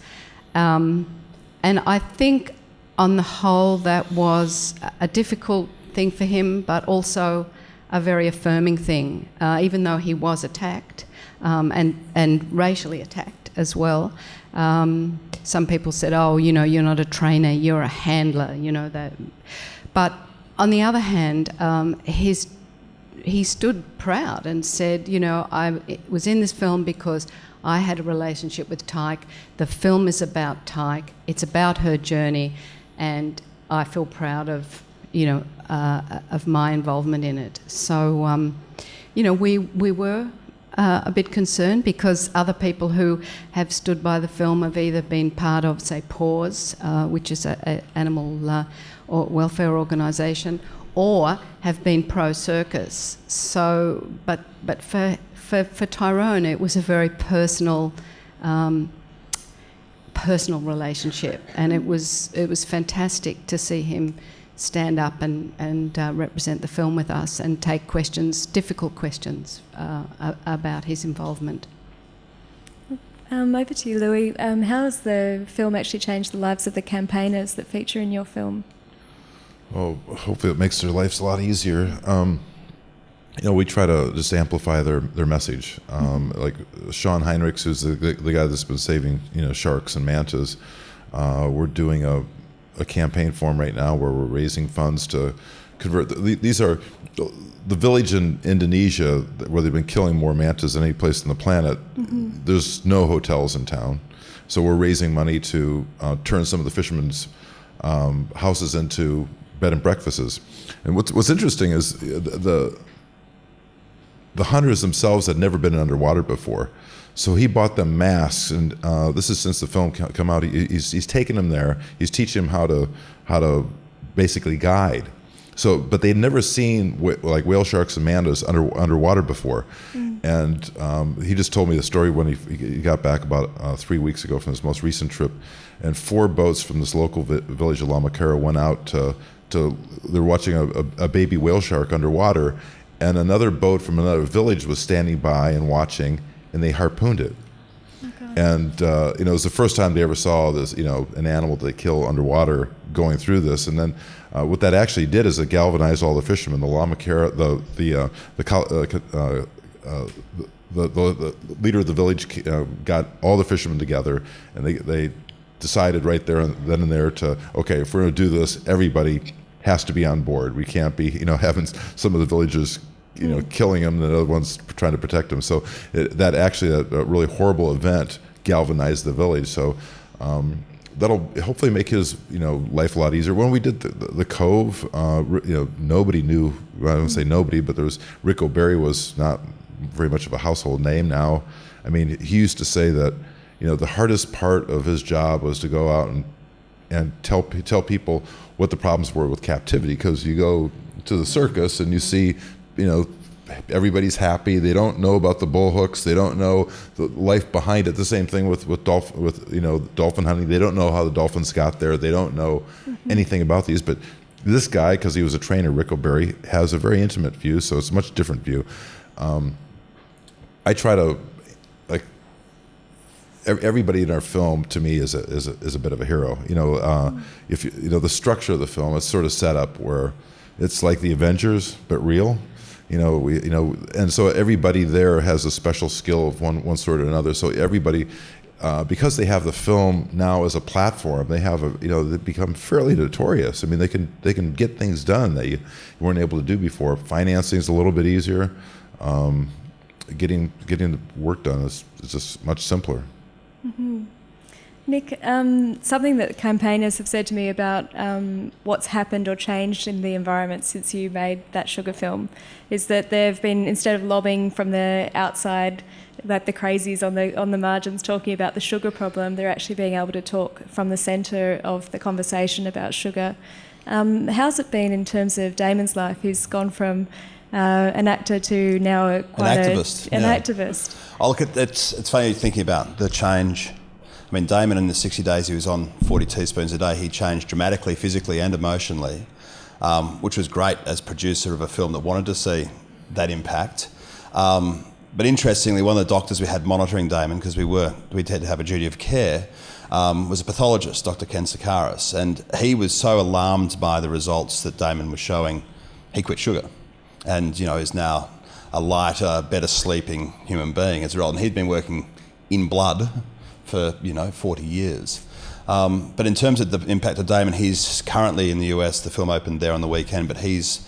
And I think, on the whole, that was a difficult thing for him, but also a very affirming thing, even though he was attacked and racially attacked as well. Some people said, "Oh, you're not a trainer, you're a handler," that. But on the other hand, he stood proud and said, I was in this film because I had a relationship with Tyke. The film is about Tyke. It's about her journey, and I feel proud of, of my involvement in it. So, we were a bit concerned because other people who have stood by the film have either been part of, say, PAWS, which is an animal or welfare organisation, or have been pro-circus. So, but for Tyrone, it was a very personal relationship, and it was fantastic to see him stand up and represent the film with us and take questions, difficult questions, about his involvement. Over to you, Louis. How has the film actually changed the lives of the campaigners that feature in your film? Oh, hopefully it makes their lives a lot easier. we try to just amplify their message. Like Sean Heinrichs, who's the guy that's been saving sharks and mantas. We're doing a campaign for him right now where we're raising funds to convert. These are the village in Indonesia where they've been killing more mantas than any place on the planet. There's no hotels in town, so we're raising money to turn some of the fishermen's houses into bed and breakfasts. And what's interesting is the hunters themselves had never been underwater before. So he bought them masks, and this is since the film come out. He's taken them there. He's teaching them how to basically guide. So, but they'd never seen like whale sharks and mantas underwater before. And he just told me the story when he got back about 3 weeks ago from his most recent trip, and 4 boats from this local village of Lamakara went out to they're watching a baby whale shark underwater, and another boat from another village was standing by and watching, and they harpooned it. And it was the first time they ever saw this, an animal that they kill underwater going through this. And then what that actually did is it galvanized all the fishermen. The Lamakara, the leader of the village got all the fishermen together, and they decided right there then and there to, okay, if we're going to do this, everybody has to be on board. We can't be, having some of the villagers killing them, and the other ones trying to protect them. So that actually, a really horrible event galvanized the village. So that'll hopefully make his life a lot easier. When we did the Cove, nobody knew. Well, I don't say nobody, but there was Rick O'Berry was not very much of a household name now. I mean, he used to say that the hardest part of his job was to go out and tell people what the problems were with captivity, because you go to the circus and you see everybody's happy. They don't know about the bull hooks. They don't know the life behind it. The same thing with dolphin hunting. They don't know how the dolphins got there. They don't know anything about these. But this guy, because he was a trainer, Rick O'Berry, has a very intimate view. So it's a much different view. I try to everybody in our film to me is a bit of a hero. If the structure of the film is sort of set up where it's like the Avengers but real. And so everybody there has a special skill of one sort or another. So everybody, because they have the film now as a platform, they have they become fairly notorious. I mean, they can get things done that you weren't able to do before. Financing is a little bit easier. Getting the work done is just much simpler. Nick, something that campaigners have said to me about what's happened or changed in the environment since you made that sugar film is that they've been, instead of lobbying from the outside, like the crazies on the margins talking about the sugar problem, they're actually being able to talk from the centre of the conversation about sugar. How's it been in terms of Damon's life? He's gone from an actor to now an activist. Oh, look, it's funny thinking about the change. I mean, Damon, in the 60 days he was on 40 teaspoons a day, he changed dramatically, physically and emotionally, which was great as producer of a film that wanted to see that impact. But interestingly, one of the doctors we had monitoring Damon, because we had to have a duty of care, was a pathologist, Dr. Ken Sakaris, and he was so alarmed by the results that Damon was showing, he quit sugar, and is now a lighter, better sleeping human being as a result. And he'd been working in blood for 40 years. But in terms of the impact of Damon, he's currently in the US. The film opened there on the weekend, but he's,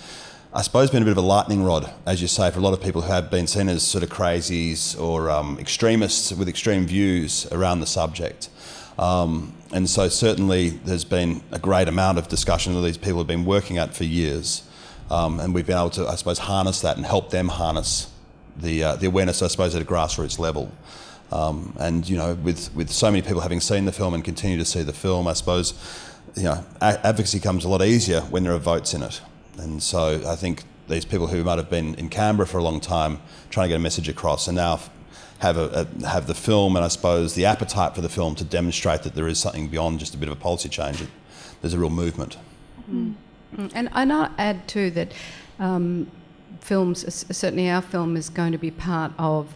I suppose, been a bit of a lightning rod, as you say, for a lot of people who have been seen as sort of crazies or extremists with extreme views around the subject. And so certainly there's been a great amount of discussion that these people have been working at for years. And we've been able to, I suppose, harness that and help them harness the awareness, I suppose, at a grassroots level. And with so many people having seen the film and continue to see the film, I suppose, advocacy comes a lot easier when there are votes in it. And so I think these people who might have been in Canberra for a long time trying to get a message across, and now have the film and I suppose the appetite for the film to demonstrate that there is something beyond just a bit of a policy change. There's a real movement. And I'll add too that films, certainly our film, is going to be part of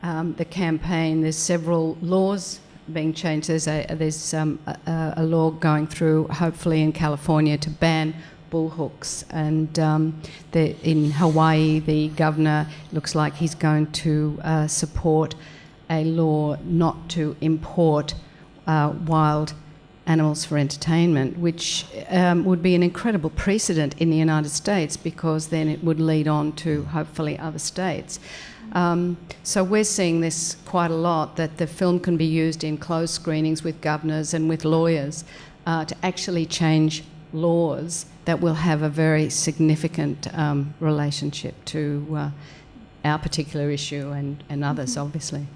the campaign. There's several laws being changed. There's a law going through, hopefully in California, to ban bullhooks. And in Hawaii, the governor looks like he's going to support a law not to import wild animals for entertainment, which would be an incredible precedent in the United States, because then it would lead on to hopefully other states. So we're seeing this quite a lot, that the film can be used in closed screenings with governors and with lawyers to actually change laws that will have a very significant relationship to our particular issue and others, obviously.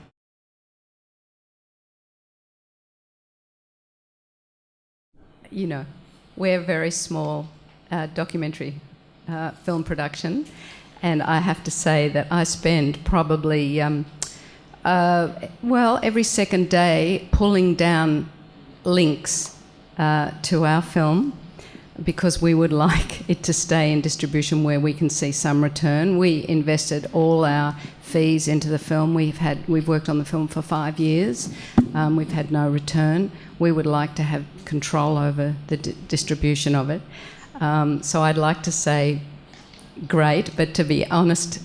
You know, we're a very small documentary film production, and I have to say that I spend probably, every second day pulling down links to our film, because we would like it to stay in distribution where we can see some return. We invested all our fees into the film. We've worked on the film for 5 years. We've had no return. We would like to have control over the distribution of it. So I'd like to say great, but to be honest,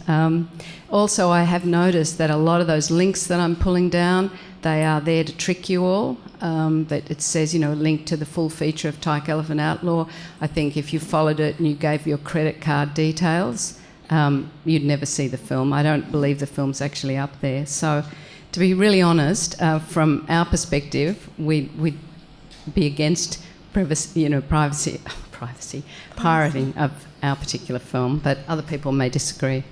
also I have noticed that a lot of those links that I'm pulling down, they are there to trick you all. That it says, link to the full feature of Tyke Elephant Outlaw. I think if you followed it and you gave your credit card details, you'd never see the film. I don't believe the film's actually up there. So, to be really honest, from our perspective, we'd be against pirating of our particular film, but other people may disagree.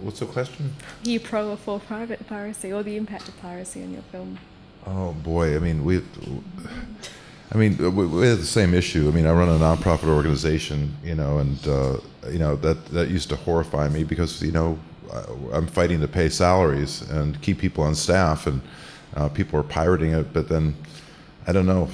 What's the question? Are you pro or for private piracy, or the impact of piracy on your film? Oh boy, we have the same issue. I run a nonprofit organization, and that used to horrify me, because I'm fighting to pay salaries and keep people on staff, and people are pirating it. But then, I don't know.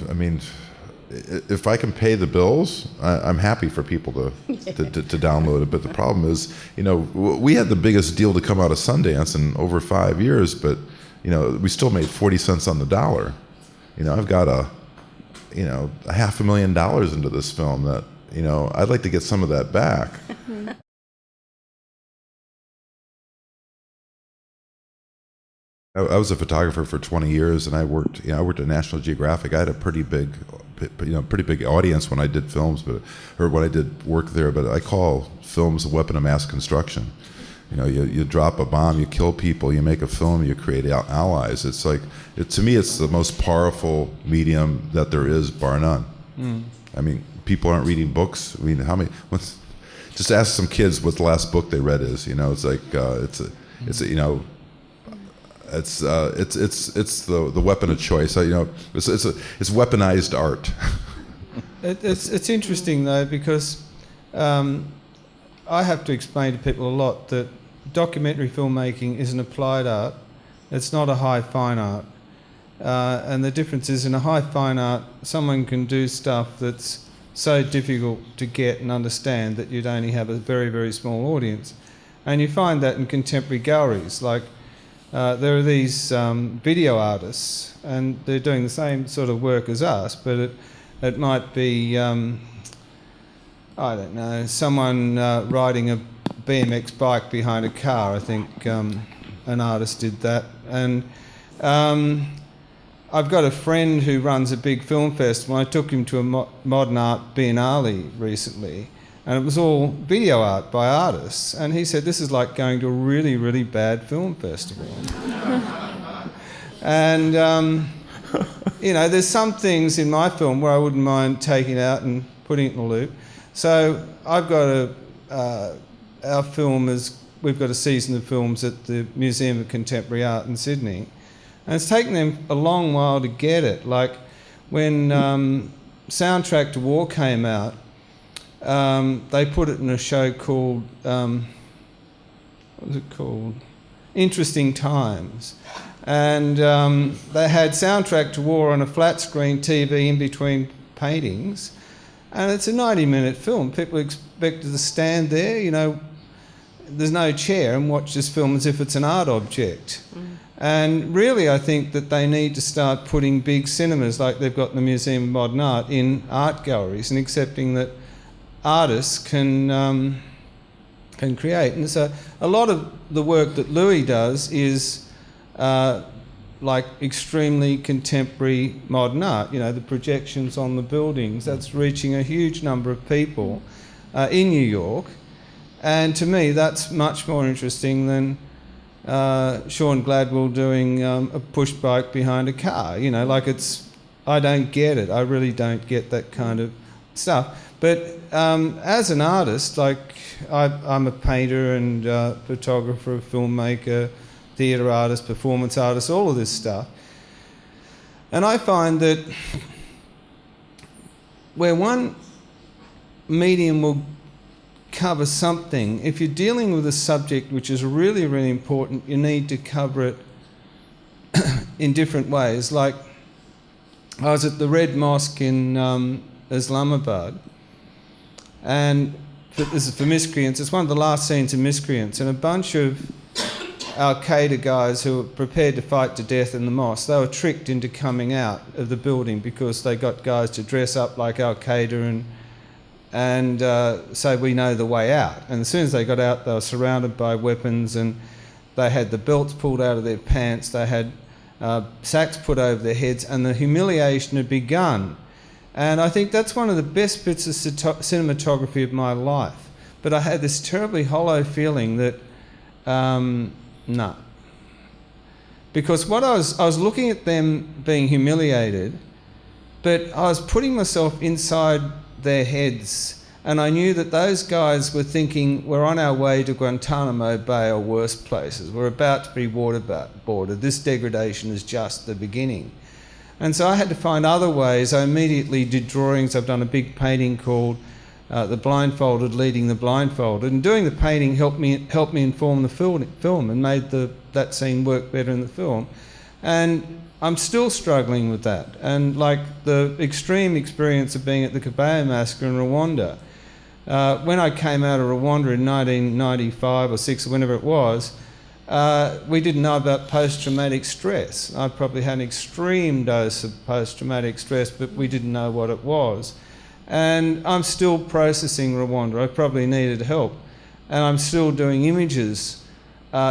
If I can pay the bills, I'm happy for people to download it. But the problem is, we had the biggest deal to come out of Sundance in over 5 years, but we still made 40 cents on the dollar. I've got $500,000 into this film that I'd like to get some of that back. I was a photographer for 20 years, and I worked at National Geographic. I had a pretty big audience when I did films, or when I did work there. But I call films a weapon of mass construction. You drop a bomb, you kill people. You make a film, you create allies. It's like, to me, it's the most powerful medium that there is, bar none. People aren't reading books. How many? Just ask some kids what the last book they read is. It's like It's the weapon of choice. It's weaponized art. It's interesting though, because I have to explain to people a lot that documentary filmmaking is an applied art. It's not a high fine art, and the difference is, in a high fine art, someone can do stuff that's so difficult to get and understand that you'd only have a very, very small audience, and you find that in contemporary galleries. Like, there are these video artists, and they're doing the same sort of work as us, but it might be, I don't know, someone riding a BMX bike behind a car. I think an artist did that. And I've got a friend who runs a big film festival. I took him to a modern art biennale recently, and it was all video art by artists. And he said, this is like going to a really, really bad film festival. And, there's some things in my film where I wouldn't mind taking out and putting it in a loop. So I've got our film we've got a season of films at the Museum of Contemporary Art in Sydney. And it's taken them a long while to get it. Like, when Soundtrack to War came out, they put it in a show called, what was it called? Interesting Times. And they had Soundtrack to War on a flat screen TV in between paintings. And it's a 90-minute film. People expected to stand there, there's no chair, and watch this film as if it's an art object. And really, I think that they need to start putting big cinemas like they've got in the Museum of Modern Art in art galleries and accepting that artists can create. And so a lot of the work that Louis does is like extremely contemporary modern art. You know, the projections on the buildings, that's reaching a huge number of people in New York. And to me, that's much more interesting than Sean Gladwell doing a push bike behind a car. You know, like I don't get it. I really don't get that kind of stuff. But as an artist, like I'm a painter and photographer, filmmaker, theatre artist, performance artist, all of this stuff. And I find that where one medium will cover something, if you're dealing with a subject which is really, really important, you need to cover it in different ways. Like, I was at the Red Mosque in Islamabad, and this is for Miscreants. It's one of the last scenes in Miscreants, and a bunch of Al-Qaeda guys who were prepared to fight to death in the mosque, they were tricked into coming out of the building because they got guys to dress up like Al-Qaeda and say, we know the way out. And as soon as they got out, they were surrounded by weapons, and they had the belts pulled out of their pants, they had sacks put over their heads, and the humiliation had begun. And I think that's one of the best bits of cinematography of my life. But I had this terribly hollow feeling that, no. Because what I was looking at them being humiliated, but I was putting myself inside their heads, and I knew that those guys were thinking, we're on our way to Guantanamo Bay or worse places. We're about to be waterboarded. This degradation is just the beginning. And so I had to find other ways. I immediately did drawings. I've done a big painting called The Blindfolded Leading the Blindfolded. And doing the painting helped me inform the film and made that scene work better in the film. And I'm still struggling with that. And like the extreme experience of being at the Kabaya massacre in Rwanda, when I came out of Rwanda in 1995 or 6 or whenever it was, we didn't know about post-traumatic stress. I probably had an extreme dose of post-traumatic stress, but we didn't know what it was. And I'm still processing Rwanda. I probably needed help. And I'm still doing images,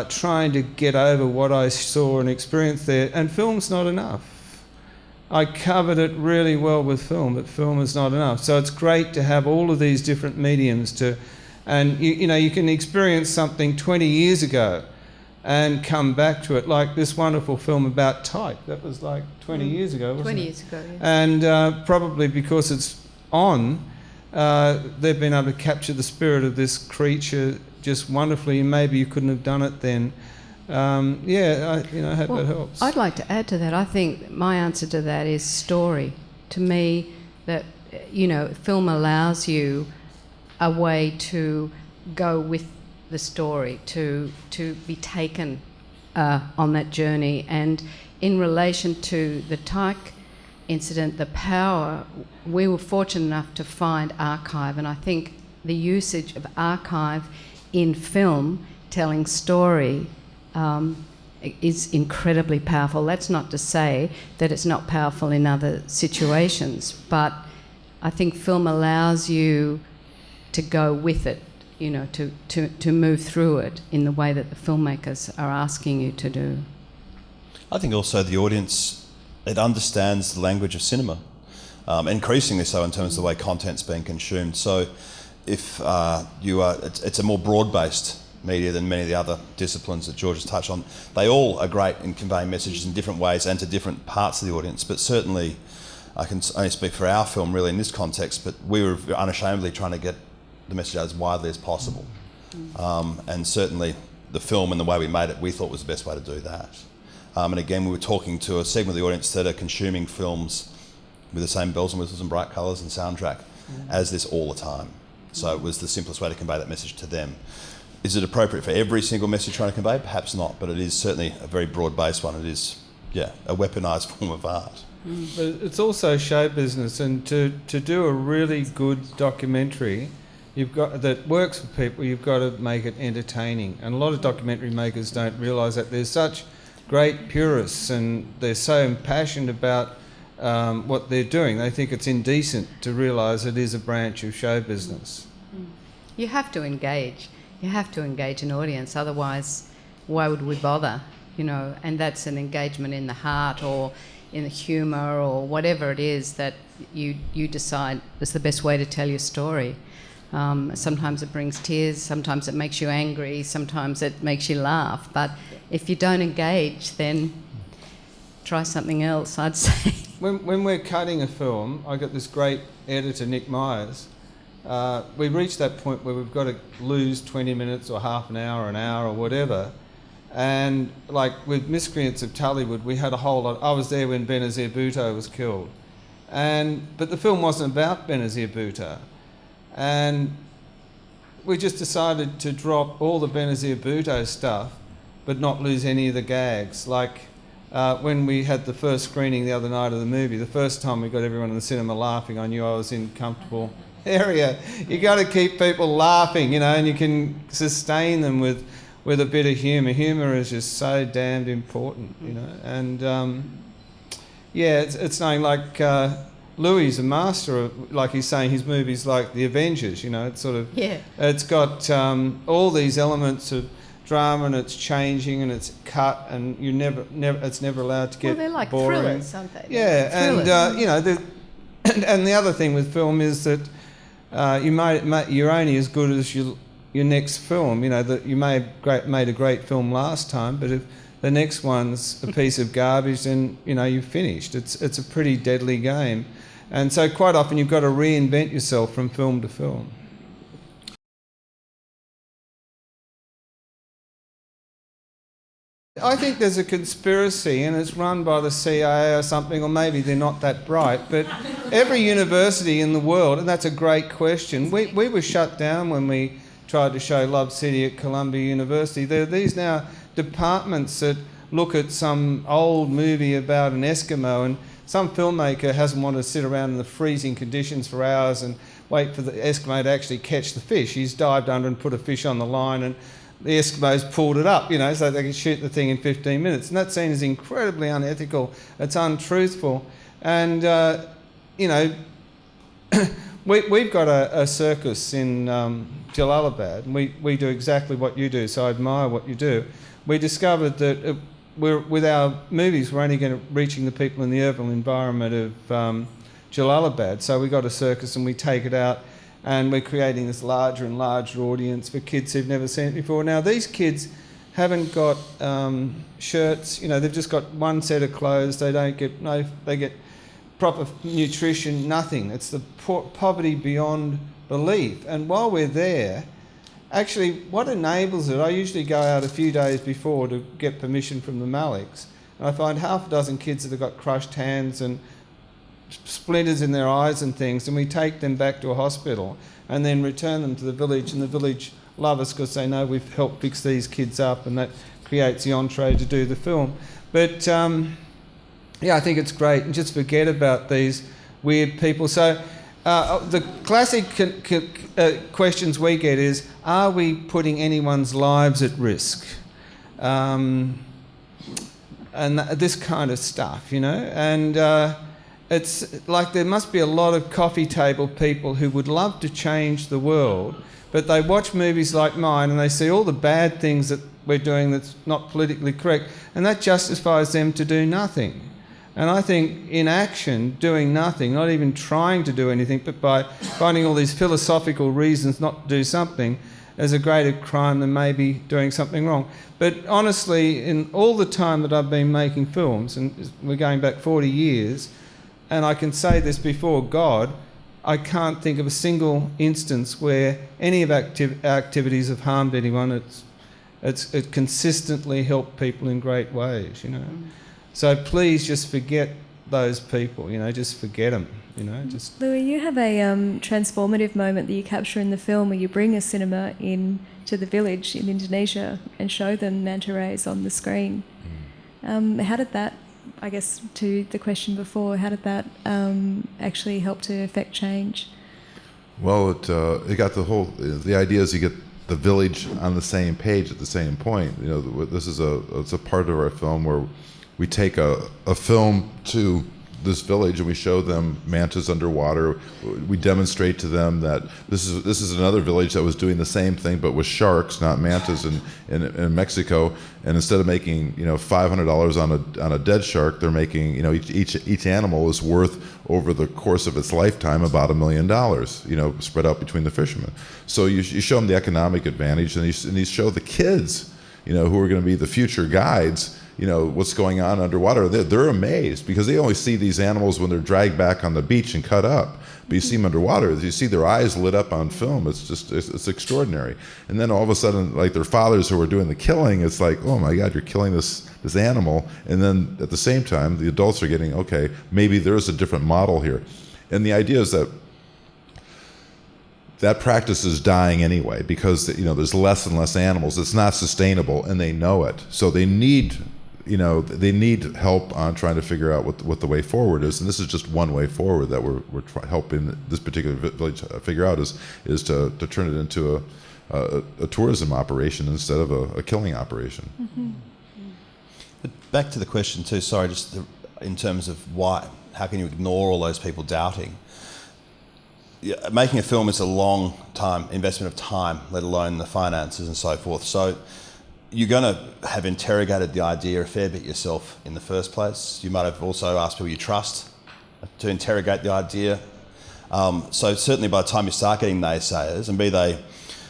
trying to get over what I saw and experienced there. And film's not enough. I covered it really well with film, but film is not enough. So it's great to have all of these different mediums to, and you know, you can experience something 20 years ago and come back to it, like this wonderful film about Tyke. That was like 20 years ago, wasn't it? 20 years ago, yeah. And probably because it's on, they've been able to capture the spirit of this creature just wonderfully, and maybe you couldn't have done it then. I hope that helps. I'd like to add to that. I think my answer to that is story. To me, that, you know, film allows you a way to go with the story, to be taken on that journey. And in relation to the Tyke incident, the power, we were fortunate enough to find archive, and I think the usage of archive in film, telling story, is incredibly powerful. That's not to say that it's not powerful in other situations, but I think film allows you to go with it, you know, to move through it in the way that the filmmakers are asking you to do. I think also the audience, it understands the language of cinema, increasingly so in terms of the way content's being consumed. So if it's a more broad-based media than many of the other disciplines that George has touched on. They all are great in conveying messages in different ways and to different parts of the audience, but certainly I can only speak for our film really in this context, but we were unashamedly trying to get the message out as widely as possible. And certainly the film and the way we made it, we thought was the best way to do that. And again, we were talking to a segment of the audience that are consuming films with the same bells and whistles and bright colours and soundtrack as this all the time. So it was the simplest way to convey that message to them. Is it appropriate for every single message trying to convey? Perhaps not, but it is certainly a very broad-based one. It is, a weaponised form of art. But it's also show business, and to do a really good documentary that works for people, you've got to make it entertaining. And a lot of documentary makers don't realise that there's such great purists, and they're so impassioned about what they're doing. They think it's indecent to realise it is a branch of show business. You have to engage. You have to engage an audience, otherwise why would we bother? You know, and that's an engagement in the heart or in the humour or whatever it is that you decide is the best way to tell your story. Sometimes it brings tears, sometimes it makes you angry, sometimes it makes you laugh. But if you don't engage, then try something else, I'd say. When we're cutting a film, I got this great editor, Nick Myers. We reached that point where we've got to lose 20 minutes or half an hour or whatever. And like with Miscreants of Tullywood, we had a whole lot. I was there when Benazir Bhutto was killed. But the film wasn't about Benazir Bhutto. And we just decided to drop all the Benazir Bhutto stuff, but not lose any of the gags. Like when we had the first screening the other night of the movie, the first time we got everyone in the cinema laughing, I knew I was in a comfortable area. You got to keep people laughing, you know, and you can sustain them with a bit of humour. Humour is just so damned important, you know. And it's something like Louis is a master of, like he's saying, his movies like The Avengers, you know. It's sort of it's got all these elements of drama, and it's changing and it's cut, and you never it's never allowed to get they're like boring. thrillers, aren't they? Yeah, and you know, and the other thing with film is that you're only as good as your next film. You know, that you may have made a great film last time, but if the next one's a piece of garbage, then you know you've finished. It's a pretty deadly game, and so quite often you've got to reinvent yourself from film to film. I think there's a conspiracy, and it's run by the CIA or something, or maybe they're not that bright, but every university in the world, and that's a great question. We were shut down when we tried to show Love City at Columbia University. There are these now departments that look at some old movie about an Eskimo, and some filmmaker hasn't wanted to sit around in the freezing conditions for hours and wait for the Eskimo to actually catch the fish. He's dived under and put a fish on the line, and the Eskimos pulled it up, you know, so they can shoot the thing in 15 minutes. And that scene is incredibly unethical. It's untruthful. And, you know, we've got a circus in Jalalabad, and we do exactly what you do, so I admire what you do. We discovered that with our movies, we're only reaching the people in the urban environment of Jalalabad. So we got a circus and we take it out, and we're creating this larger and larger audience for kids who've never seen it before. Now, these kids haven't got shirts, you know, they've just got one set of clothes. They don't get they get proper nutrition, nothing. It's the poverty beyond belief. And while we're there, actually, what enables it, I usually go out a few days before to get permission from the Maliks, and I find half a dozen kids that have got crushed hands and splinters in their eyes and things, and we take them back to a hospital and then return them to the village, and the village love us because they know we've helped fix these kids up, and that creates the entree to do the film. But yeah, I think it's great, and just forget about these weird people. So the classic questions we get is, are we putting anyone's lives at risk? And this kind of stuff, you know, and it's like there must be a lot of coffee table people who would love to change the world, but they watch movies like mine and they see all the bad things that we're doing that's not politically correct, and that justifies them to do nothing. And I think inaction, doing nothing, not even trying to do anything, but by finding all these philosophical reasons not to do something, is a greater crime than maybe doing something wrong. But honestly, in all the time that I've been making films, and we're going back 40 years, and I can say this before God, I can't think of a single instance where any of our activities have harmed anyone. It consistently helped people in great ways, you know. So please just forget those people, you know, just forget them, you know. Just. Louis, you have a transformative moment that you capture in the film where you bring a cinema in to the village in Indonesia and show them manta rays on the screen. How did that, I guess, to the question before, how did that actually help to affect change? Well, it got the idea is you get the village on the same page at the same point. You know, this is it's a part of our film where we take a film to this village and we show them mantas underwater. We demonstrate to them that this is another village that was doing the same thing but with sharks, not mantas, in Mexico. And instead of making $500 on a dead shark, they're making each animal is worth over the course of its lifetime about $1 million, spread out between the fishermen. So you show them the economic advantage, and you show the kids, who are going to be the future guides, what's going on underwater. They're amazed because they only see these animals when they're dragged back on the beach and cut up. But you see them underwater, you see their eyes lit up on film. It's extraordinary. And then all of a sudden, like their fathers who are doing the killing, it's like, oh my God, you're killing this animal. And then at the same time, the adults are getting, okay, maybe there's a different model here. And the idea is that practice is dying anyway because there's less and less animals. It's not sustainable, and they know it. So they need help on trying to figure out what the way forward is. And this is just one way forward that we're helping this particular village figure out is to turn it into a tourism operation instead of a killing operation. Mm-hmm. But back to the question too, sorry, in terms of how can you ignore all those people doubting? Yeah, making a film is a long time investment of time, let alone the finances and so forth. So you're going to have interrogated the idea a fair bit yourself in the first place. You might have also asked people you trust to interrogate the idea. So certainly by the time you start getting naysayers, and be they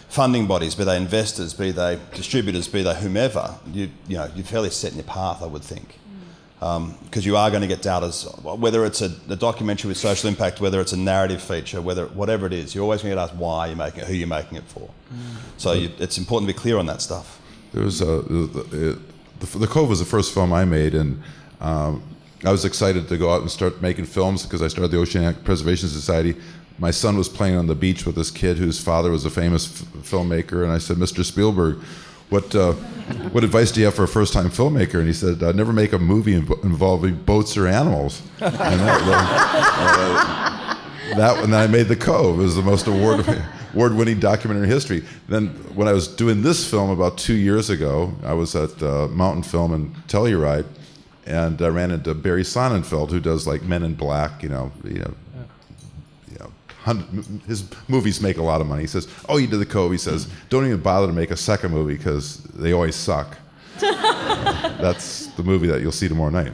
funding bodies, be they investors, be they distributors, be they whomever, you're fairly set in your path, I would think. Because you are going to get doubters, whether it's a documentary with social impact, whether it's a narrative feature, whatever it is, you're always going to get asked why you're making it, who you're making it for. So it's important to be clear on that stuff. There was The Cove was the first film I made, and I was excited to go out and start making films because I started the Oceanic Preservation Society. My son was playing on the beach with this kid whose father was a famous filmmaker, and I said, Mr. Spielberg, what advice do you have for a first-time filmmaker? And he said, never make a movie involving boats or animals. And and then I made The Cove. It was the most award-winning documentary in history. Then when I was doing this film about 2 years ago, I was at Mountain Film in Telluride, and I ran into Barry Sonnenfeld, who does like Men in Black, his movies make a lot of money. He says, oh, you did The Cove. He says, don't even bother to make a second movie because they always suck. That's the movie that you'll see tomorrow night.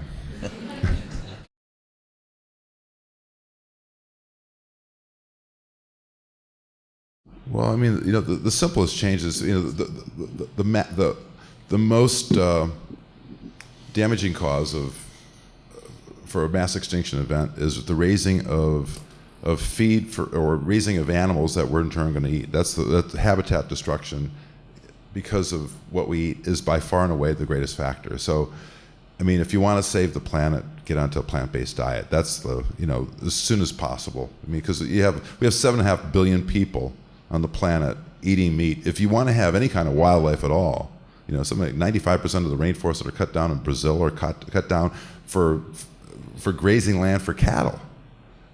Well, I mean, the simplest changes, the most damaging cause for a mass extinction event is the raising of feed or raising of animals that we're in turn going to eat. That's the habitat destruction, because of what we eat, is by far and away the greatest factor. So, I mean, if you want to save the planet, get onto a plant-based diet. That's as soon as possible. I mean, because we have 7.5 billion people on the planet eating meat. If you want to have any kind of wildlife at all, something like 95% of the rainforests that are cut down in Brazil are cut down for grazing land for cattle.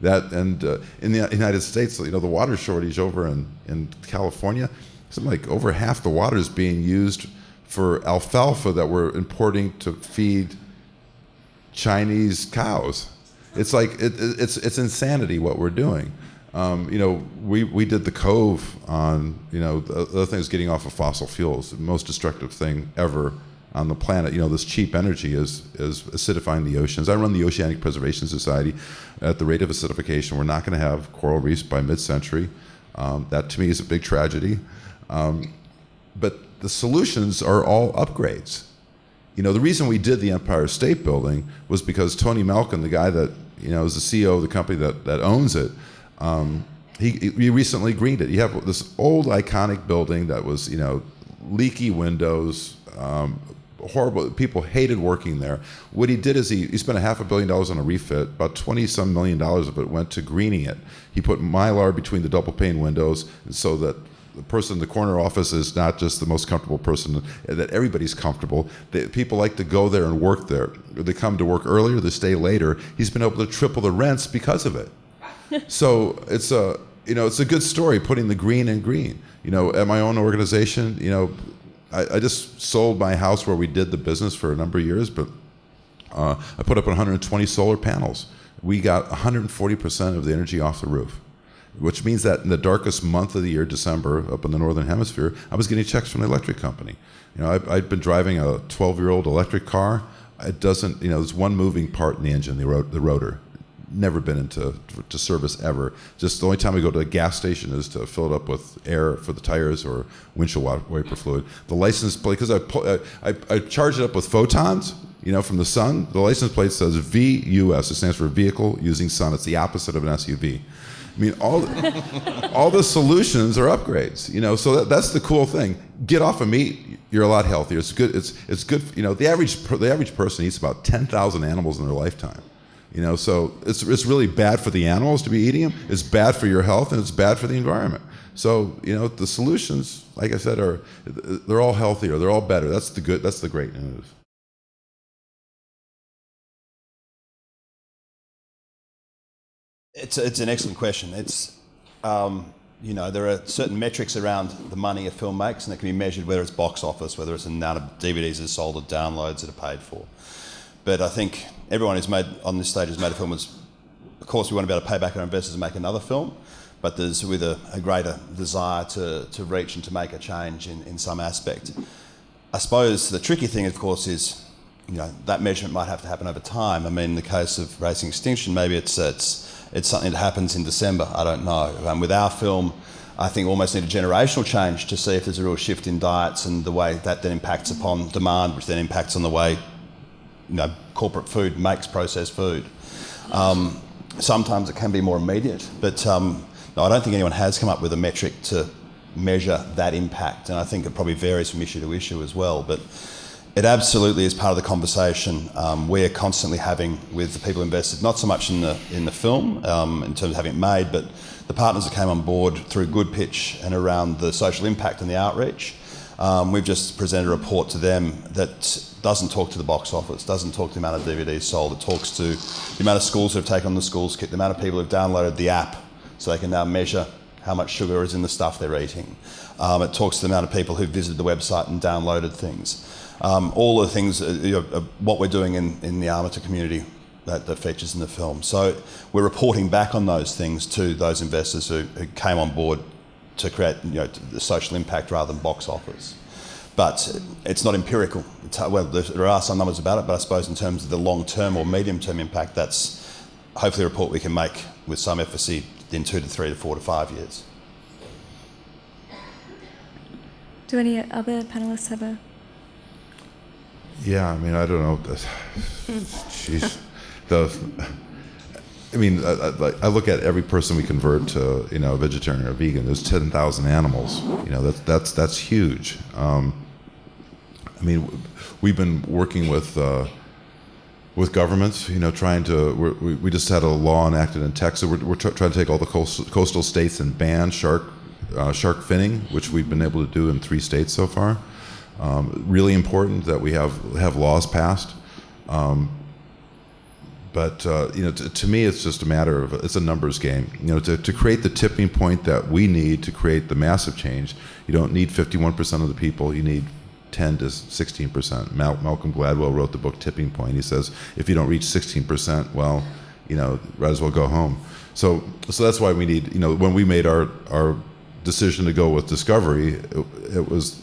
In the United States, the water shortage over in California, something like over half the water is being used for alfalfa that we're importing to feed Chinese cows. It's like it's insanity what we're doing. We did The Cove on the other thing is getting off of fossil fuels, the most destructive thing ever on the planet. This cheap energy is acidifying the oceans. I run the Oceanic Preservation Society. At the rate of acidification, we're not going to have coral reefs by mid-century. That to me is a big tragedy. But the solutions are all upgrades. The reason we did the Empire State Building was because Tony Malkin, the guy that is the CEO of the company that owns it, he recently greened it. You have this old iconic building that was leaky windows, horrible. People hated working there. What he did is he spent $500 million on a refit. About $20-some million of it went to greening it. He put Mylar between the double pane windows so that the person in the corner office is not just the most comfortable person, that everybody's comfortable. People like to go there and work there. They come to work earlier, they stay later. He's been able to triple the rents because of it. So it's a good story putting the green in green. At my own organization, I just sold my house where we did the business for a number of years, but I put up 120 solar panels. We got 140% of the energy off the roof, which means that in the darkest month of the year, December, up in the Northern Hemisphere, I was getting checks from the electric company. I'd been driving a 12-year-old electric car. It doesn't, there's one moving part in the engine, the rotor. Never been into service ever. Just the only time we go to a gas station is to fill it up with air for the tires or windshield wiper fluid. The license plate, because I charge it up with photons, from the sun. The license plate says VUS. It stands for Vehicle Using Sun. It's the opposite of an SUV. I mean, all the solutions are upgrades. So that's the cool thing. Get off of meat, you're a lot healthier. It's good. It's good. The average person eats about 10,000 animals in their lifetime. So it's really bad for the animals to be eating them. It's bad for your health, and it's bad for the environment. So the solutions, like I said, they're all healthier. They're all better. That's the great news. It's an excellent question. It's there are certain metrics around the money a film makes, and it can be measured whether it's box office, whether it's the amount of DVDs that are sold or downloads that are paid for. But I think everyone who's made on this stage has made a film. Of course, we want to be able to pay back our investors and make another film, but there's with a greater desire to reach and to make a change in some aspect. I suppose the tricky thing, of course, is that measurement might have to happen over time. I mean, in the case of Racing Extinction, maybe it's something that happens in December. I don't know. With our film, I think we almost need a generational change to see if there's a real shift in diets and the way that then impacts upon demand, which then impacts on the way corporate food makes processed food. Sometimes it can be more immediate, but no, I don't think anyone has come up with a metric to measure that impact, and I think it probably varies from issue to issue as well. But it absolutely is part of the conversation we're constantly having with the people invested, not so much in the film in terms of having it made, but the partners that came on board through Good Pitch and around the social impact and the outreach. We've just presented a report to them that doesn't talk to the box office, doesn't talk to the amount of DVDs sold. It talks to the amount of schools that have taken on the schools kit, the amount of people who have downloaded the app so they can now measure how much sugar is in the stuff they're eating. It talks to the amount of people who've visited the website and downloaded things. All the things, what we're doing in the amateur community that features in the film. So we're reporting back on those things to those investors who came on board to create the social impact rather than box office. But it's not empirical. There are some numbers about it, but I suppose in terms of the long-term or medium-term impact, that's hopefully a report we can make with some efficacy in 2 to 3 to 4 to 5 years. Do any other panellists have a... Yeah, I mean, I don't know. Jeez. I look at every person we convert to, a vegetarian or a vegan. There's 10,000 animals. That's huge. We've been working with governments. Trying to. We just had a law enacted in Texas. We're trying to take all the coastal states and ban shark finning, which we've been able to do in 3 states so far. Really important that we have laws passed. But to me, it's just a matter of it's a numbers game. To create the tipping point that we need to create the massive change, you don't need 51% of the people. You need 10 to 16%. Malcolm Gladwell wrote the book Tipping Point. He says if you don't reach 16%, well, might as well go home. So that's why we need. When we made our decision to go with Discovery, it was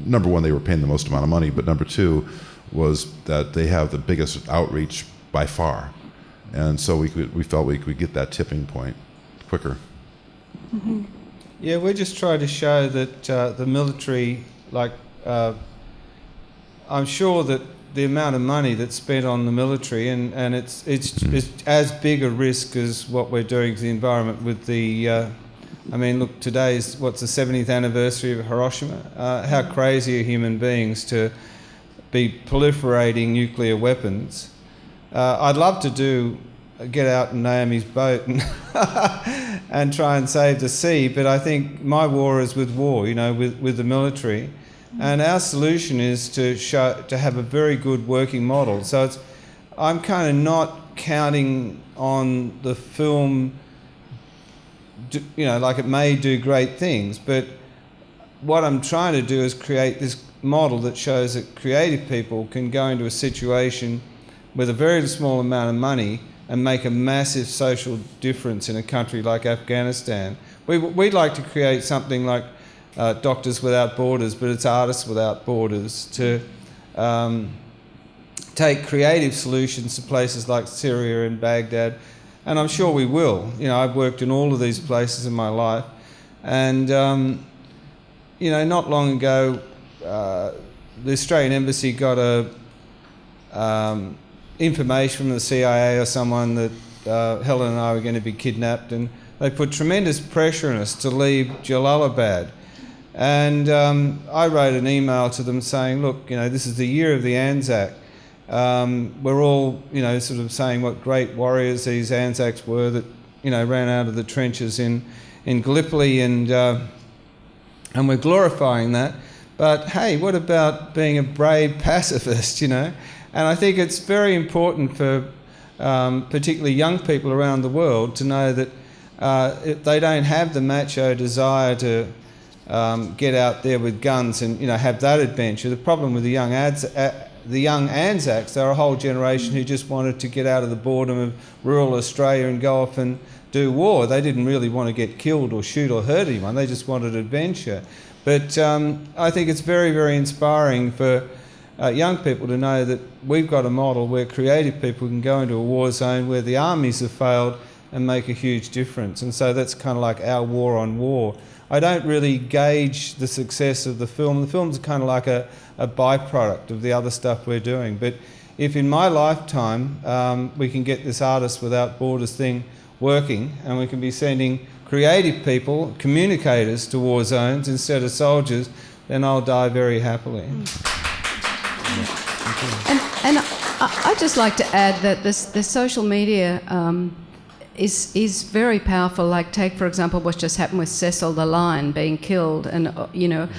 number one, they were paying the most amount of money, but number two was that they have the biggest outreach by far, and so we felt we could get that tipping point quicker. Mm-hmm. Yeah, we're just trying to show that the military, I'm sure that the amount of money that's spent on the military, and it's as big a risk as what we're doing to the environment with the. Look, today's the 70th anniversary of Hiroshima. How crazy are human beings to be proliferating nuclear weapons? I'd love to get out in Naomi's boat and try and save the sea, but I think my war is with war, with the military, and our solution is to have a very good working model. So I'm kind of not counting on the film like it may do great things, but what I'm trying to do is create this model that shows that creative people can go into a situation with a very small amount of money and make a massive social difference in a country like Afghanistan. We'd like to create something like Doctors Without Borders, but it's Artists Without Borders, to take creative solutions to places like Syria and Baghdad, and I'm sure we will. I've worked in all of these places in my life, and not long ago, the Australian Embassy got information from the CIA or someone that Helen and I were going to be kidnapped, and they put tremendous pressure on us to leave Jalalabad. And I wrote an email to them saying, look, this is the year of the Anzac. We're all, sort of saying what great warriors these Anzacs were that, ran out of the trenches in Gallipoli, and we're glorifying that. But hey, what about being a brave pacifist, And I think it's very important for particularly young people around the world to know that if they don't have the macho desire to get out there with guns and have that adventure. The problem with the young Anzacs, they're a whole generation who just wanted to get out of the boredom of rural Australia and go off and do war. They didn't really want to get killed or shoot or hurt anyone. They just wanted adventure. But I think it's very, very inspiring for young people to know that we've got a model where creative people can go into a war zone where the armies have failed and make a huge difference. And so that's kind of like our war on war. I don't really gauge the success of the film. The film's kind of like a byproduct of the other stuff we're doing. But if in my lifetime we can get this Artists Without Borders thing working, and we can be sending creative people, communicators to war zones instead of soldiers, then I'll die very happily. And I'd just like to add that the social media is very powerful. Like, take for example what's just happened with Cecil the lion being killed, and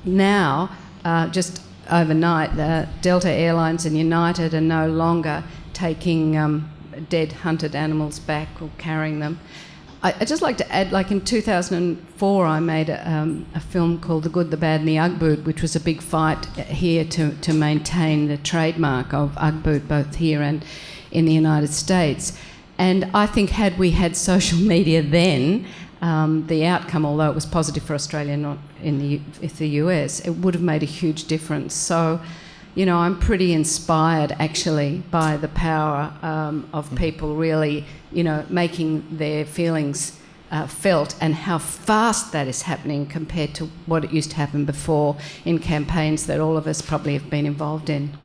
now just overnight the Delta Airlines and United are no longer taking dead hunted animals back or carrying them. I'd just like to add, like in 2004 I made a film called The Good, the Bad and the Ugg Boot, which was a big fight here to maintain the trademark of Ugg Boot both here and in the United States. And I think had we had social media then, the outcome, although it was positive for Australia, not in the US, it would have made a huge difference. So, I'm pretty inspired actually by the power of people really, making their feelings felt, and how fast that is happening compared to what it used to happen before in campaigns that all of us probably have been involved in.